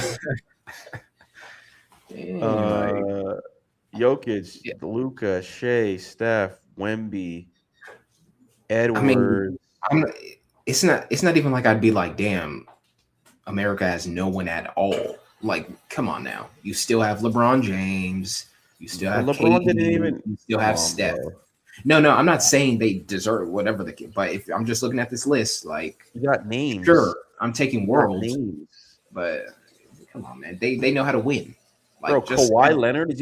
Damn, Jokic, yeah. Luka, Shea, Steph, Wemby, I mean, Edwards. it's not even like I'd be like, damn, America has no one at all. Like, come on now. You still have LeBron James. You still have LeBron KD. didn't even You still come have on, Steph. bro. No, I'm not saying they deserve whatever but if I'm just looking at this list, like, You got names. sure, I'm taking You got worlds, names. but come on, man. They know how to win. Like, Bro, just Kawhi Leonard he's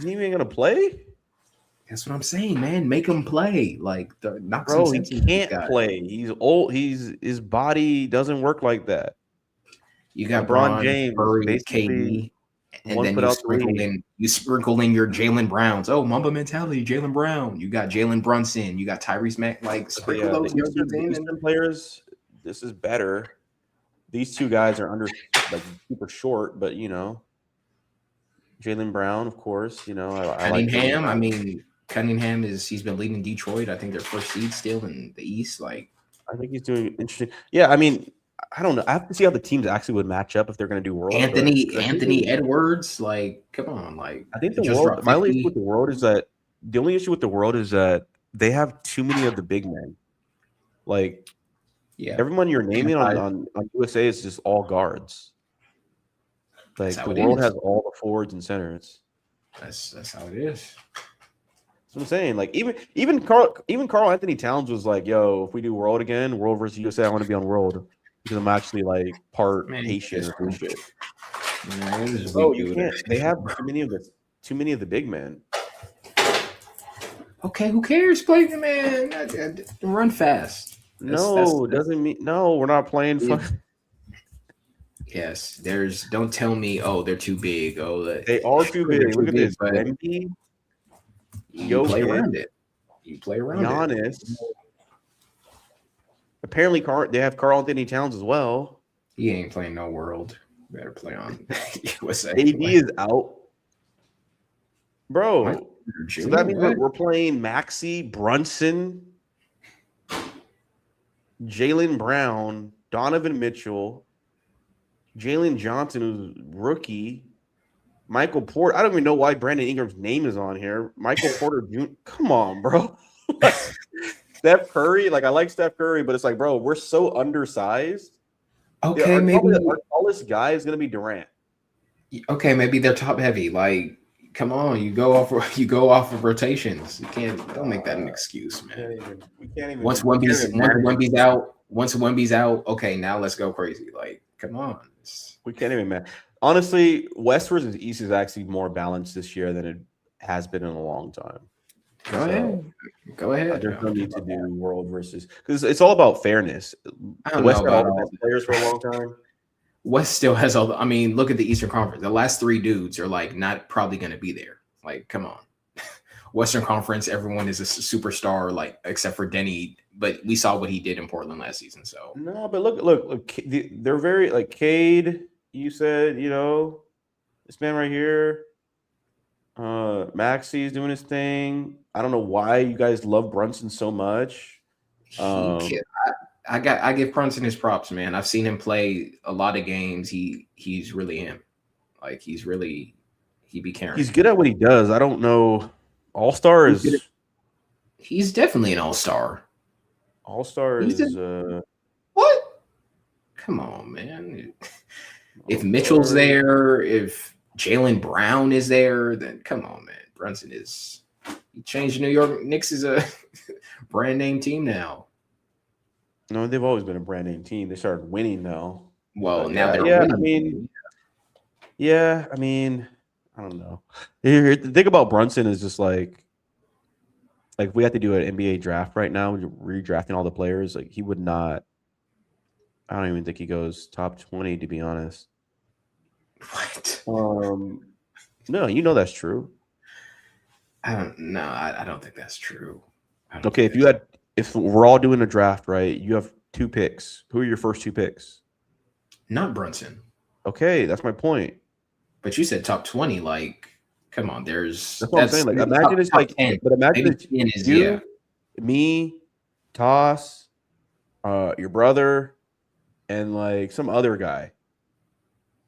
not even gonna play? that's what I'm saying, man. Make them play. Like, knock some Bro, he sense into these can't guys. play. He's old. His body doesn't work like that. You got LeBron Bron, James Curry, basically KD, and one then foot you out the sprinkle league. in your Jalen Browns. Oh, Mamba mentality, Jalen Brown. You got Jalen Brunson. You got Tyrese Mack. Like, sprinkle Yeah, those youngins the in. Eastern players, this is better. These two guys are like super short, but Jalen Brown, of course. I like Jalen Cunningham. I Brown. mean, Cunningham he's been leading Detroit. I think they're first seed still in the East. Like, I think he's doing interesting. Yeah, I mean, I don't know. I have to see how the teams actually would match up if they're going to do Worlds. Anthony Edwards. Like, come on. Like, I think he the just World. dropped My only issue 50. with the World is that they have too many of the big men. Like Yeah, everyone you're naming on USA is just all guards. Like the World has all the forwards and centers. That's how it is. That's what I'm saying. Like even Carl Anthony Towns was like, "Yo, if we do World again, World versus USA, I want to be on World because I'm actually like part Haitian or some shit." Oh, you can't. They have too many of the big men. Okay, who cares? Play, man. Run fast. Doesn't mean no. We're not playing fun. Yes, don't tell me, oh, they're too big. Oh, They are too big. Look at this. Wemby, you play around it. You play around Giannis. Apparently, they have Carl Anthony Towns as well. He ain't playing no World. Better play on USA. AD is out, bro. So that means we're playing Maxey, Brunson, Jalen Brown, Donovan Mitchell, Jalen Johnson, who's rookie, Michael Porter. I don't even know why Brandon Ingram's name is on here. Michael Porter Jr. Come on, bro. Steph Curry. Like, I like Steph Curry, but it's like, bro, we're so undersized. Okay, maybe our tallest guy is going to be Durant. Okay, maybe they're top heavy. Like, come on, you go off of rotations. Don't make that an excuse, man. We can't even. Once Wemby's out, okay, now let's go crazy. Like, come on. We can't even, man. Honestly, West versus East is actually more balanced this year than it has been in a long time. Go ahead. There's no need to do World versus because it's all about fairness. The West had all the best players for a long time. West still has all. I mean, look at the Eastern Conference. The last three dudes are like not probably going to be there. Like, come on. Western Conference, everyone is a superstar, like except for Denny. But we saw what he did in Portland last season. So no, but look. They're very like Cade. You said, this man right here. Maxey is doing his thing. I don't know why you guys love Brunson so much. I give Brunson his props, man. I've seen him play a lot of games. He's really him. Like he be carrying. He's good at what he does. I don't know. All-Star is. He's definitely an all-star. All-Star is. What? Come on, man. If Mitchell's there, if Jalen Brown is there, then come on, man. Brunson he changed New York Knicks is a brand name team now. No, they've always been a brand name team. They started winning though. Well, But now yeah, they're yeah. winning. I mean, I don't know. The thing about Brunson is just like if we had to do an NBA draft right now, redrafting all the players, like he would not. I don't even think he goes top 20 to be honest. What? No, you know that's true. I don't know. I don't think that's true. Okay, if we're all doing a draft, right? You have 2 picks. Who are your first 2 picks? Not Brunson. Okay, that's my point. But you said top 20. Like, come on. That's what I'm saying. Like, imagine it's top like, 10. but imagine Maybe it's 10 is, you, me, Toss, your brother, and like some other guy.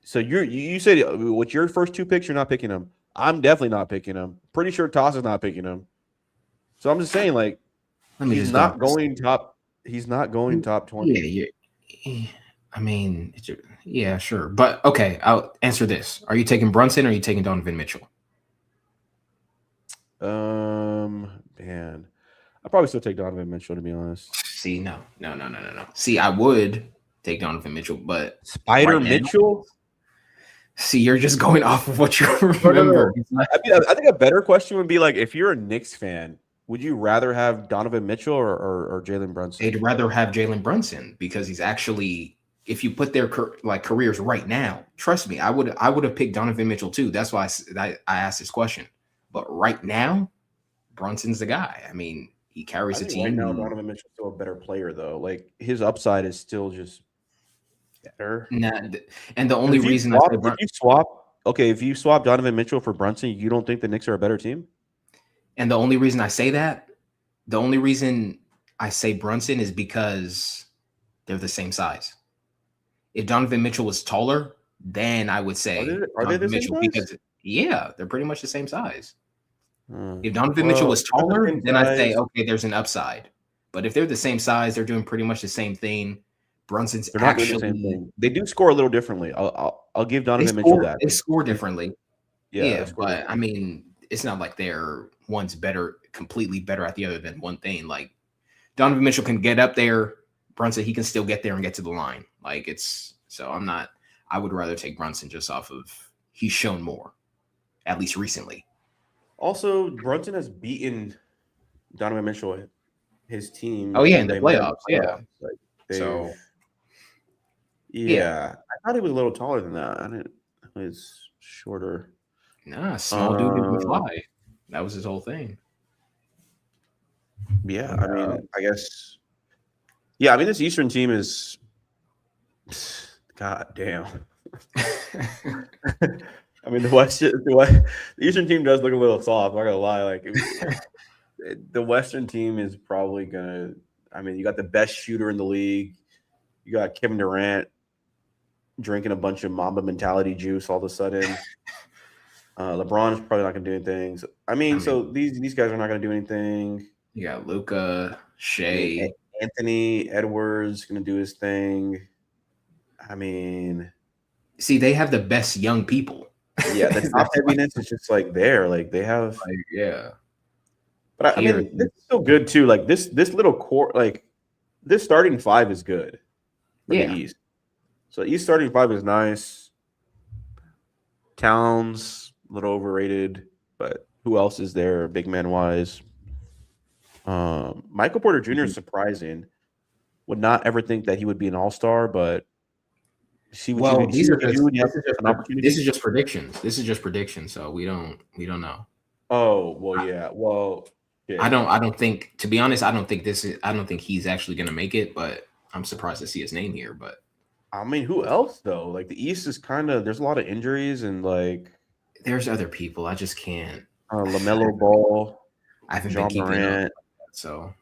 So you said what's your first 2 picks? You're not picking them. I'm definitely not picking them. Pretty sure Toss is not picking them. So I'm just saying, like, Let me he's just go. not going top. He's not going top 20. Yeah. I mean, yeah, sure. But okay, I'll answer this. Are you taking Brunson or are you taking Donovan Mitchell? Man, I probably still take Donovan Mitchell to be honest. See, no. See, I would take Donovan Mitchell, but Spider right now, Mitchell. see, you're just going off of what you No. remember. I mean, I think a better question would be like, if you're a Knicks fan, would you rather have Donovan Mitchell or Jalen Brunson? They'd rather have Jalen Brunson because he's actually, if you put their careers right now, trust me, I would have picked Donovan Mitchell too. That's why I asked this question. But right now, Brunson's the guy. I mean, he carries I a think right team. now Donovan Mitchell's still a better player though. Like his upside is still just better. And the only reason if you swap Donovan Mitchell for Brunson, you don't think the Knicks are a better team? And the only reason I say that, the only reason I say Brunson is because they're the same size. If Donovan Mitchell was taller, then I would say are they the Donovan same Mitchell size? because they're pretty much the same size. If Donovan Well, Mitchell was if they're the taller, same then I'd say size- okay, there's an upside. But if they're the same size, they're doing pretty much the same thing. Brunson's They're not doing the same thing. They do score a little differently. I'll give Donovan Mitchell that. They score differently. Yeah, but I mean, it's not like they're one's better, completely better at the other than one thing. Like Donovan Mitchell can get up there, Brunson he can still get there and get to the line. Like it's so I'm not. I would rather take Brunson just off of he's shown more, at least recently. Also, Brunson has beaten Donovan Mitchell, his team. Oh yeah, in the playoffs. Yeah. Like So yeah, I thought he was a little taller than that. I didn't. He was shorter. Nah, small dude who can fly. That was his whole thing. Yeah, I mean, I guess. Yeah, I mean, this Eastern team is. God damn. I mean, the Eastern team does look a little soft. I'm not gonna lie. Like the Western team is probably gonna. I mean, you got the best shooter in the league. You got Kevin Durant drinking a bunch of Mamba mentality juice all of a sudden. LeBron is probably not gonna do anything. So, I mean, so these guys are not gonna do anything. You got Luka, Shea, Anthony Edwards gonna do his thing. I mean, see, they have the best young people. Yeah, the top heaviness is just like there. Like they have, But I mean, this is still good too. Like this little core, like this starting 5 is good for the East. So East starting 5 is nice. Towns a little overrated, but who else is there big man wise? Michael Porter Jr. is surprising. Would not ever think that he would be an all-star, but this is just predictions. This is just predictions, so we don't know. Oh, well, yeah. Well, yeah. I don't think, to be honest, I don't think he's actually gonna make it, but I'm surprised to see his name here. But I mean, who else though? Like the East is there's a lot of injuries and like there's other people. I just can't. LaMelo Ball. I haven't been keeping up. So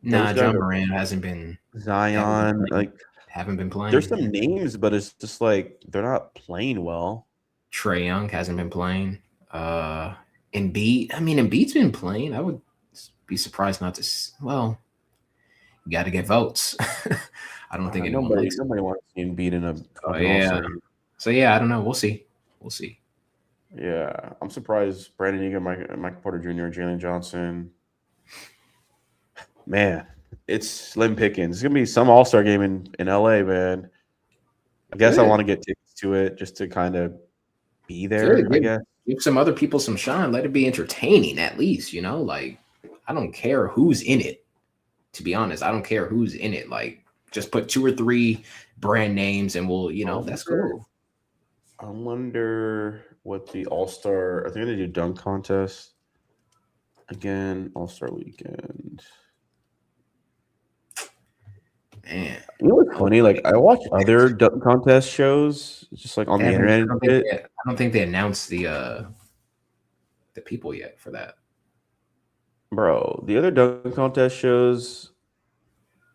John Morant hasn't been. Zion haven't been playing. There's some names, but it's just like they're not playing well. Trae Young hasn't been playing. Embiid. I mean, Embiid's been playing. I would be surprised not to. Well, you got to get votes. I don't think anyone nobody wants to see Embiid in a. So yeah, I don't know. We'll see. Yeah, I'm surprised Brandon Ingram, Michael Porter Jr., Jalen Johnson. Man, it's slim pickings. It's gonna be some All-Star game in LA, man. I guess I Good. want to get tickets to it just to kind of be there, Good. I guess. Give some other people some shine. Let it be entertaining at least, like I don't care who's in it. To be honest, I don't care who's in it. Like just put 2 or 3 brand names and we'll, that's cool. I wonder what the All-Star. Are they gonna do dunk contest again? All-Star weekend. Man. You know what's funny? Like I watch other dunk contest shows, just like on the internet and shit. I don't think they announced the people yet for that. Bro, the other dunk contest shows,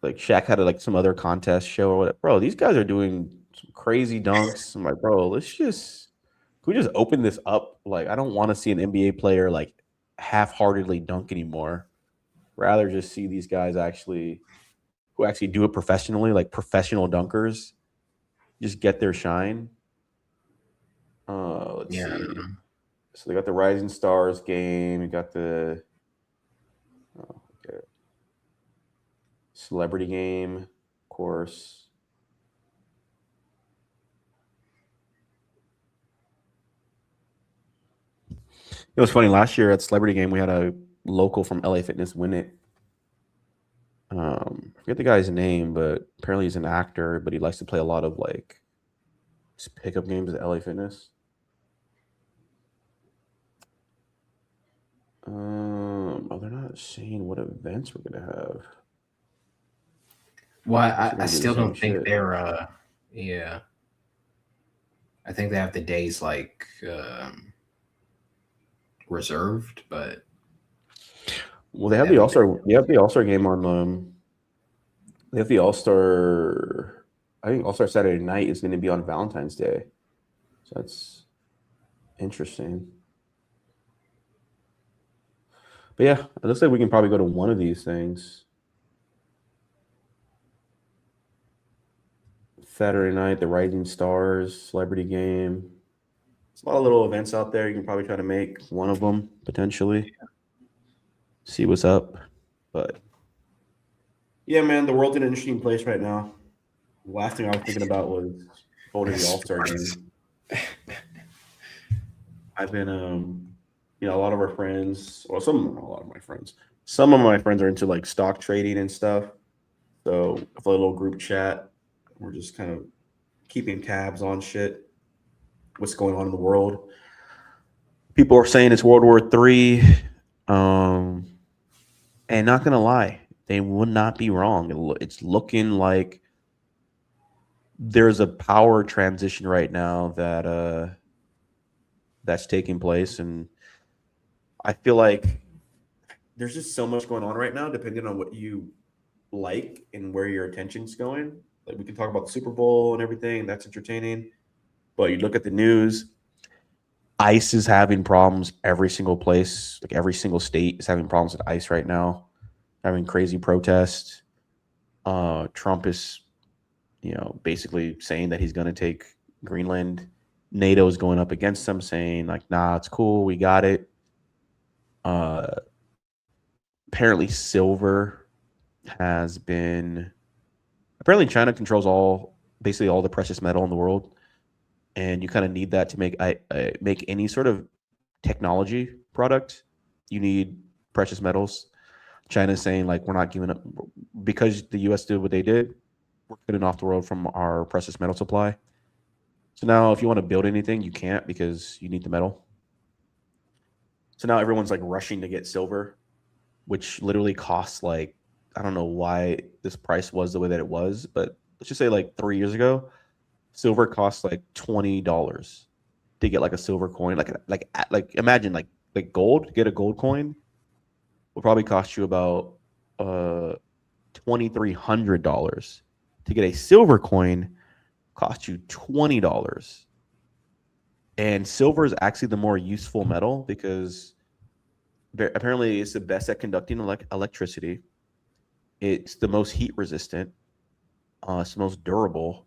like Shaq had like some other contest show or whatever. Bro, these guys are doing some crazy dunks. I'm like, bro, can we just open this up? Like, I don't want to see an NBA player like half-heartedly dunk anymore. Rather just see these guys who actually do it professionally, like professional dunkers, just get their shine. Let's see. So they got the Rising Stars game. You got the celebrity game, of course. It was funny last year at celebrity game. We had a local from LA Fitness win it. I forget the guy's name, but apparently he's an actor, but he likes to play a lot of like pickup games at LA Fitness. They're not saying what events we're gonna have. Well, I still don't think they're yeah. I think they have the days like reserved, but well, they have the All-Star. They have the All-Star game on. They have the All-Star. I think All-Star Saturday night is going to be on Valentine's Day, so that's interesting. But yeah, it looks like we can probably go to one of these things. Saturday night, the Rising Stars celebrity game. There's a lot of little events out there. You can probably try to make one of them potentially. See what's up. But yeah, man, the world's in an interesting place right now. The last thing I was thinking about was going to the All-Star game. I've been, a lot of our friends, or some of my friends are into like stock trading and stuff. So with a little group chat, we're just kind of keeping tabs on shit, what's going on in the world. People are saying it's World War III. And not gonna lie, they would not be wrong. It's looking like there's a power transition right now that's taking place, and I feel like there's just so much going on right now, depending on what you like and where your attention's going. Like we can talk about the Super Bowl and everything, that's entertaining. But you look at the news, ICE is having problems every single place, like every single state is having problems with ICE right now, having crazy protests. Trump is, basically saying that he's going to take Greenland. NATO is going up against them, saying like, "Nah, it's cool, we got it." Apparently, silver has been. Apparently, China controls basically all the precious metal in the world, and you kind of need that to make any sort of technology product. You need precious metals. China's saying like, we're not giving up because the U.S. did what they did. We're cutting off the world from our precious metal supply. So now, if you want to build anything, you can't because you need the metal. So now everyone's like rushing to get silver, which literally costs like, I don't know why this price was the way that it was, but let's just say like 3 years ago, silver costs like $20 to get like a silver coin. Like imagine like gold, to get a gold coin will probably cost you about $2,300. To get a silver coin cost you $20. And silver is actually the more useful metal because apparently it's the best at conducting electricity. It's the most heat resistant. It's the most durable.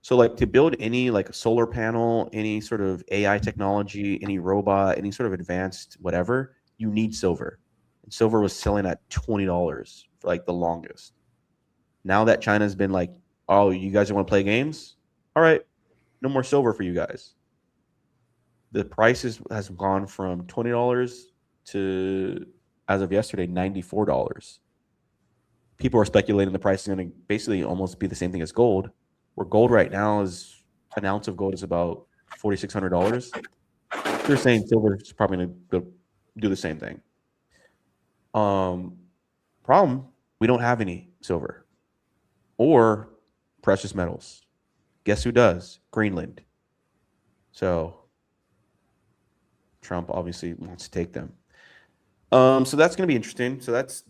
So like to build any like solar panel, any sort of AI technology, any robot, any sort of advanced whatever, you need silver. Silver was selling at $20 for like the longest. Now that China's been like, oh, you guys want to play games? All right, no more silver for you guys. The prices has gone from $20 to, as of yesterday, $94. People are speculating the price is going to basically almost be the same thing as gold, where gold right now is an ounce of gold is about $4,600. They're saying silver is probably going to do the same thing. Problem, we don't have any silver or precious metals. Guess who does? Greenland. So Trump obviously wants to take them. So that's going to be interesting. So that's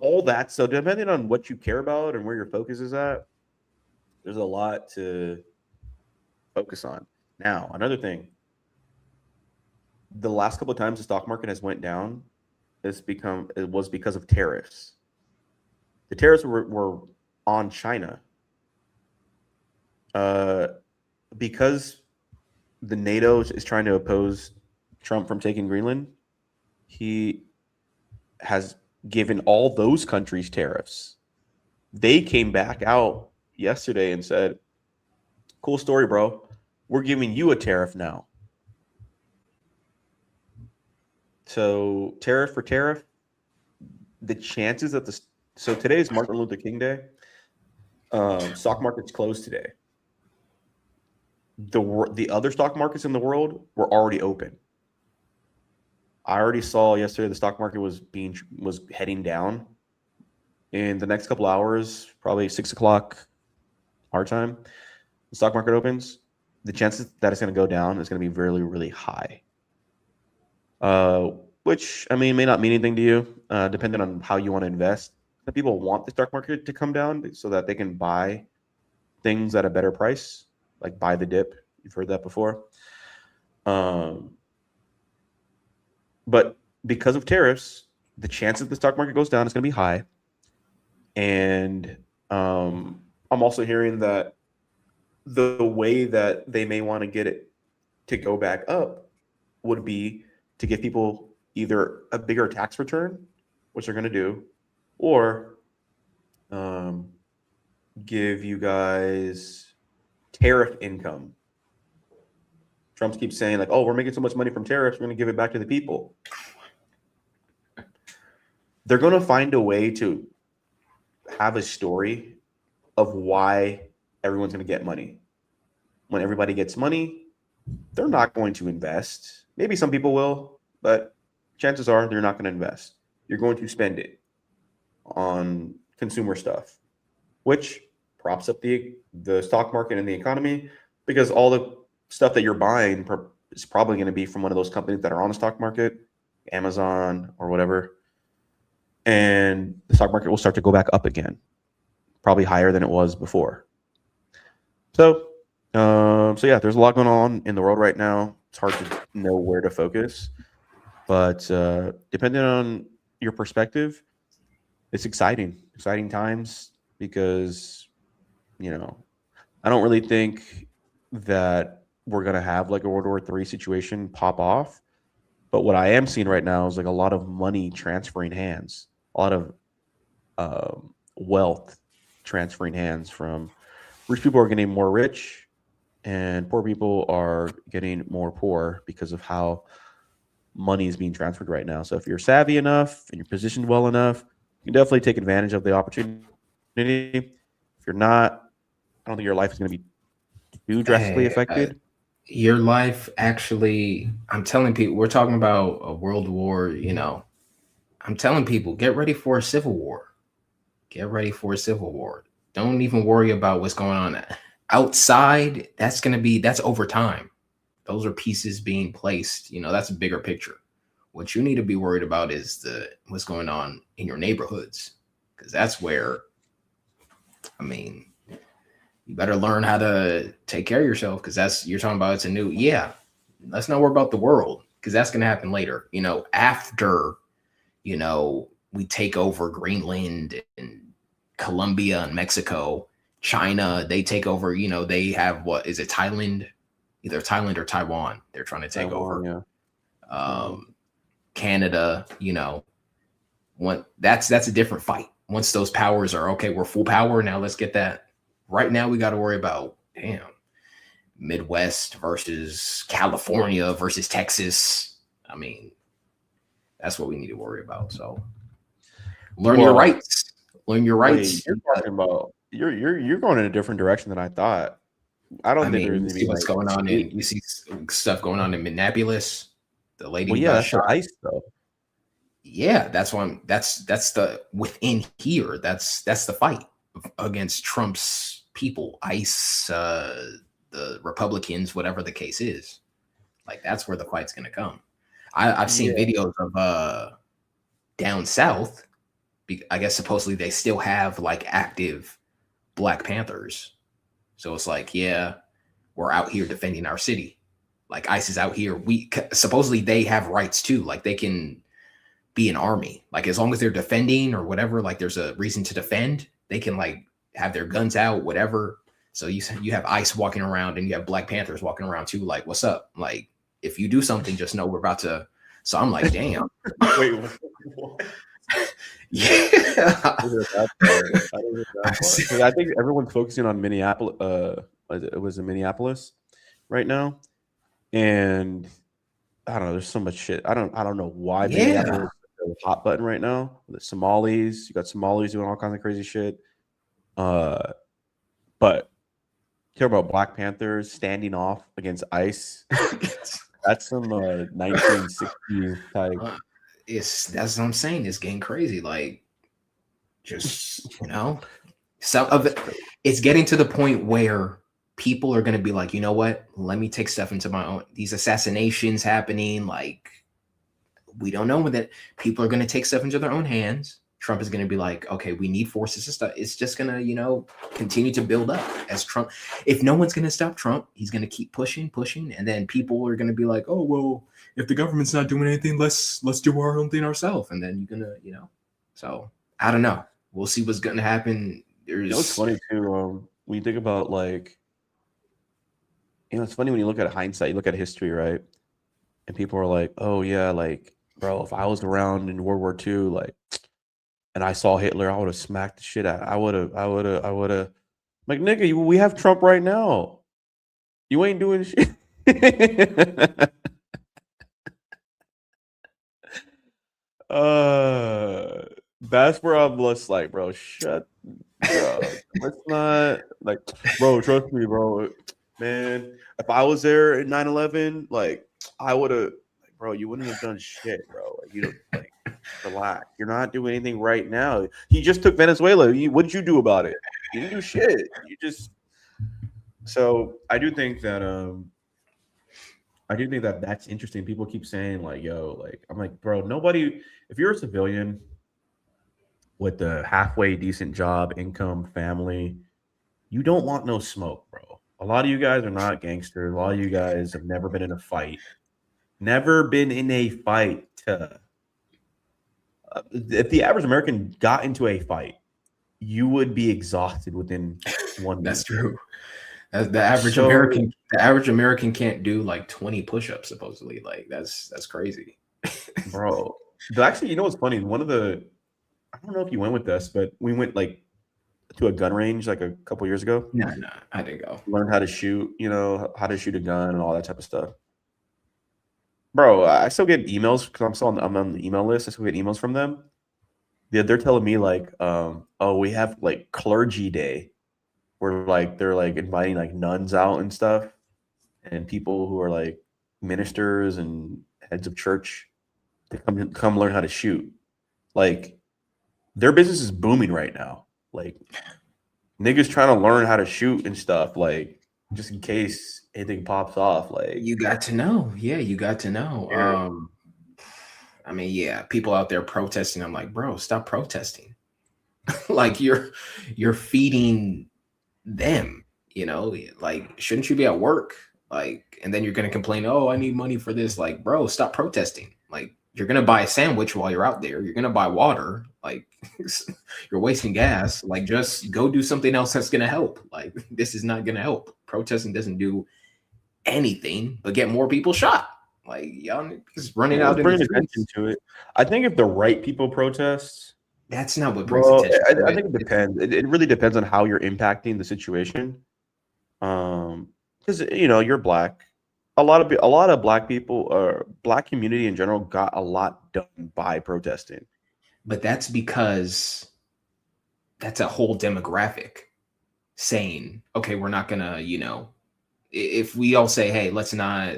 all that. So depending on what you care about and where your focus is at, there's a lot to focus on. Now, another thing, the last couple of times the stock market has went down, it was because of tariffs. The tariffs were on China. Because the NATO is trying to oppose Trump from taking Greenland, he has given all those countries tariffs. They came back out yesterday and said, cool story, bro. We're giving you a tariff now. So tariff for tariff, the chances that so today is Martin Luther King Day. Stock market's closed today. The other stock markets in the world were already open. I already saw yesterday the stock market was heading down. In the next couple hours, probably 6 o'clock our time, the stock market opens. The chances that it's going to go down is going to be really, really high. Which, I mean, may not mean anything to you, depending on how you want to invest. Some people want the stock market to come down so that they can buy things at a better price, like buy the dip. You've heard that before. But because of tariffs, the chance that the stock market goes down is going to be high. And I'm also hearing that the way that they may want to get it to go back up would be to give people either a bigger tax return, which they're going to do, or give you guys tariff income. Trump keeps saying like, oh, we're making so much money from tariffs, we're going to give it back to the people. They're going to find a way to have a story of why everyone's going to get money. When everybody gets money, they're not going to invest. Maybe some people will, but chances are they're not going to invest. You're going to spend it on consumer stuff, which props up the stock market and the economy, because all the stuff that you're buying is probably going to be from one of those companies that are on the stock market, Amazon or whatever. And the stock market will start to go back up again, probably higher than it was before. So yeah, there's a lot going on in the world right now. It's hard to know where to focus, but depending on your perspective, it's exciting times, because, I don't really think that we're going to have like a World War III situation pop off. But what I am seeing right now is like a lot of money transferring hands, a lot of wealth transferring hands from rich people are getting more rich, and poor people are getting more poor because of how money is being transferred right now. So if you're savvy enough and you're positioned well enough, you can definitely take advantage of the opportunity. If you're not, I don't think your life is going to be too drastically affected. Your life actually, I'm telling people, we're talking about a world war, I'm telling people, get ready for a civil war. Get ready for a civil war. Don't even worry about what's going on outside. That's over time. Those are pieces being placed. That's a bigger picture. What you need to be worried about is what's going on in your neighborhoods, because that's where, you better learn how to take care of yourself, because you're talking about let's not worry about the world, because that's going to happen later. After, we take over Greenland and Colombia and Mexico, China, they take over, they have, what is it, Thailand? Either Thailand or Taiwan. They're trying to take over. Yeah. Canada, That's a different fight. Once those powers are okay, we're full power now. Let's get that. Right now, we got to worry about Midwest versus California versus Texas. I mean, that's what we need to worry about. So, learn your rights. Learn your rights. Wait, you're talking about you're going in a different direction than I thought. I don't think there's you see what's going on you see stuff going on in Minneapolis. The lady who got that's shot. for ICE though. Yeah, that's why that's the within here. That's the fight against Trump's people, ICE, the Republicans, whatever the case is. Like that's where the fight's gonna come. I've seen videos of down south. I guess supposedly they still have like active Black Panthers. So it's like, yeah, we're out here defending our city. Like ICE is out here. We supposedly they have rights too. Like they can be an army. Like as long as they're defending or whatever, like there's a reason to defend, they can like have their guns out, whatever. So you have ICE walking around and you have Black Panthers walking around too. Like, what's up? Like, if you do something, just know we're about to. So I'm like, damn. Wait, what? Yeah. I think everyone's focusing on Minneapolis. It was in Minneapolis right now, and I don't know. There's so much shit. I don't know why Minneapolis is a hot button right now. The Somalis, you got Somalis doing all kinds of crazy shit. But care about Black Panthers standing off against ICE. That's some 1960s type. That's what I'm saying. It's getting crazy. Like, just some of it. It's getting to the point where people are going to be like, you know what? Let me take stuff into my own. These assassinations happening, like we don't know when that people are going to take stuff into their own hands. Trump is going to be like, okay, we need forces to stop. It's just going to, continue to build up as Trump. If no one's going to stop Trump, he's going to keep pushing. And then people are going to be like, oh, well, if the government's not doing anything, let's do our own thing ourselves. And then you're going to, so I don't know. We'll see what's going to happen. It's funny too. When you think about like, it's funny when you look at hindsight, you look at history, right? And people are like, oh yeah, like, bro, if I was around in World War II, like, and I saw Hitler, I would have smacked the shit out. I would have. Like, nigga, we have Trump right now. You ain't doing shit. That's where I'm just like, bro, shut up. Let's not, like, bro, trust me, bro. Man, if I was there at 9/11, like, I would have, like, bro, you wouldn't have done shit, bro. Like, you don't, like, relax. You're not doing anything right now. He just took Venezuela. What did you do about it? You didn't do shit. You just. So I do think that that's interesting. People keep saying like, yo, like, I'm like, bro, nobody. If you're a civilian with a halfway decent job, income, family, you don't want no smoke, bro. A lot of you guys are not gangsters. A lot of you guys have never been in a fight. Never been in a fight. If the average American got into a fight, you would be exhausted within 1 minute. That's true. The average American can't do like 20 push-ups supposedly. Like that's crazy, bro. But actually, you know what's funny? I don't know if you went with us, but we went like to a gun range like a couple years ago. No, I didn't go. Learn how to shoot, how to shoot a gun and all that type of stuff. Bro, I still get emails because I'm on the email list. I still get emails from them. They're telling me like, oh, we have like clergy day, where like they're like inviting like nuns out and stuff, and people who are like ministers and heads of church to come learn how to shoot. Like, their business is booming right now. Like, niggas trying to learn how to shoot and stuff, like, just in case anything pops off. Like, you got to know. Yeah, you got to know. Yeah. I mean, yeah, people out there protesting. I'm like, bro, stop protesting. Like you're feeding them, like, shouldn't you be at work? Like, and then you're going to complain, oh, I need money for this. Like, bro, stop protesting. Like, you're going to buy a sandwich while you're out there. You're going to buy water. Like, you're wasting gas. Like, just go do something else that's going to help. Like, this is not going to help. Protesting doesn't do anything but get more people shot. Like y'all just running Well, out it's in the bringing attention streets. to it. I think if the right people protest, That's not what brings well, attention to I it. think it depends. It really depends on how you're impacting the situation. Because you're black. A lot of black people, black community in general, got a lot done by protesting. But that's because that's a whole demographic saying, okay, we're not gonna, if we all say, hey, let's not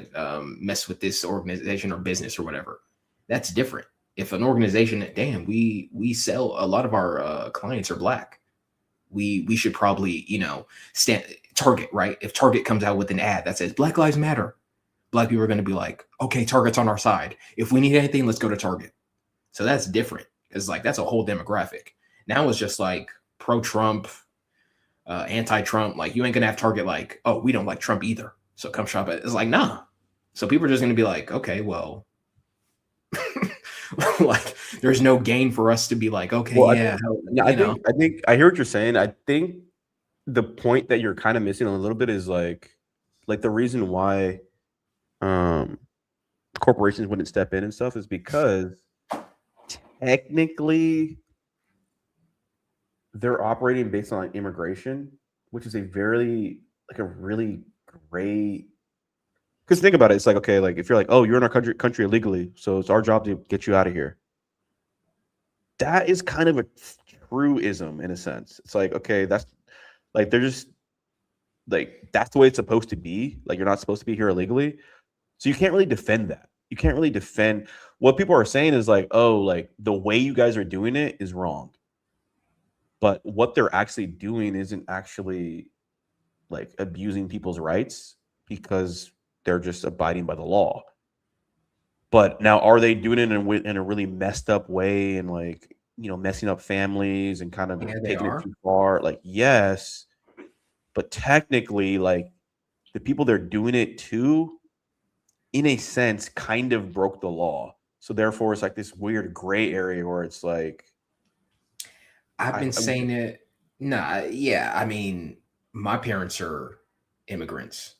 mess with this organization or business or whatever, that's different. If an organization, damn, we sell a lot of our clients are black, we should probably stand Target, right? If Target comes out with an ad that says Black Lives Matter, black people are going to be like, okay, Target's on our side. If we need anything, let's go to Target. So that's different because like that's a whole demographic. Now it's just like pro-Trump, anti-Trump. Like you ain't gonna have Target like, oh, we don't like Trump either, so come shop at. It's like nah. So people are just gonna be like, okay, well, like there's no gain for us to be like, okay, Well, yeah, I think I hear what you're saying. I think the point that you're kind of missing a little bit is like the reason why um corporations wouldn't step in and stuff is because technically they're operating based on like immigration, which is a very like a really great. Because think about it, it's like okay, like if you're like, oh, you're in our country illegally, so it's our job to get you out of here. That is kind of a truism in a sense. It's like okay, that's like they're just like that's the way it's supposed to be. Like you're not supposed to be here illegally, so you can't really defend that. You can't really defend what people are saying is like, oh, like the way you guys are doing it is wrong. But what they're actually doing isn't actually like abusing people's rights because they're just abiding by the law. But now, are they doing it in a really messed up way and like messing up families and kind of yeah, they taking it are. too far? Like, yes, but technically, like the people they're doing it to, in a sense, kind of broke the law. So therefore, it's like this weird gray area where it's like, I've I, been saying it. Nah, yeah, I mean, my parents are immigrants,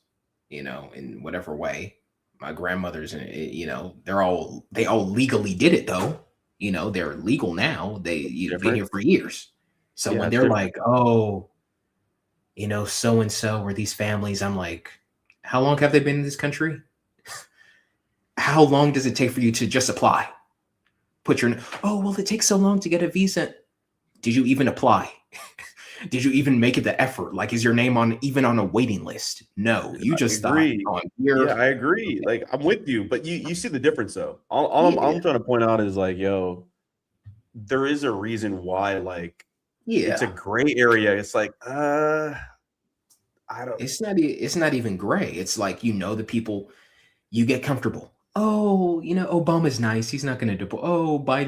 in whatever way. My grandmother's, they all legally did it though. They're legal now. it's Been different. here for years. So Yeah, when it's they're different. like, oh, so and so or these families, I'm like, how long have they been in this country? How long does it take for you to just apply? Put your, oh, well, it takes so long to get a visa. Did you even apply? Did you even make it the effort? Like, is your name even on a waiting list? No, you I just thought, agree. oh, I'm here. Yeah, I agree. Like I'm with you, but you see the difference though. All Yeah, I'm trying to point out is like, yo, there is a reason why like it's a yeah. gray area. It's like, I don't. It's not even gray. It's like the people, you get comfortable. Oh, Obama's nice. He's not going to deport. Oh, Biden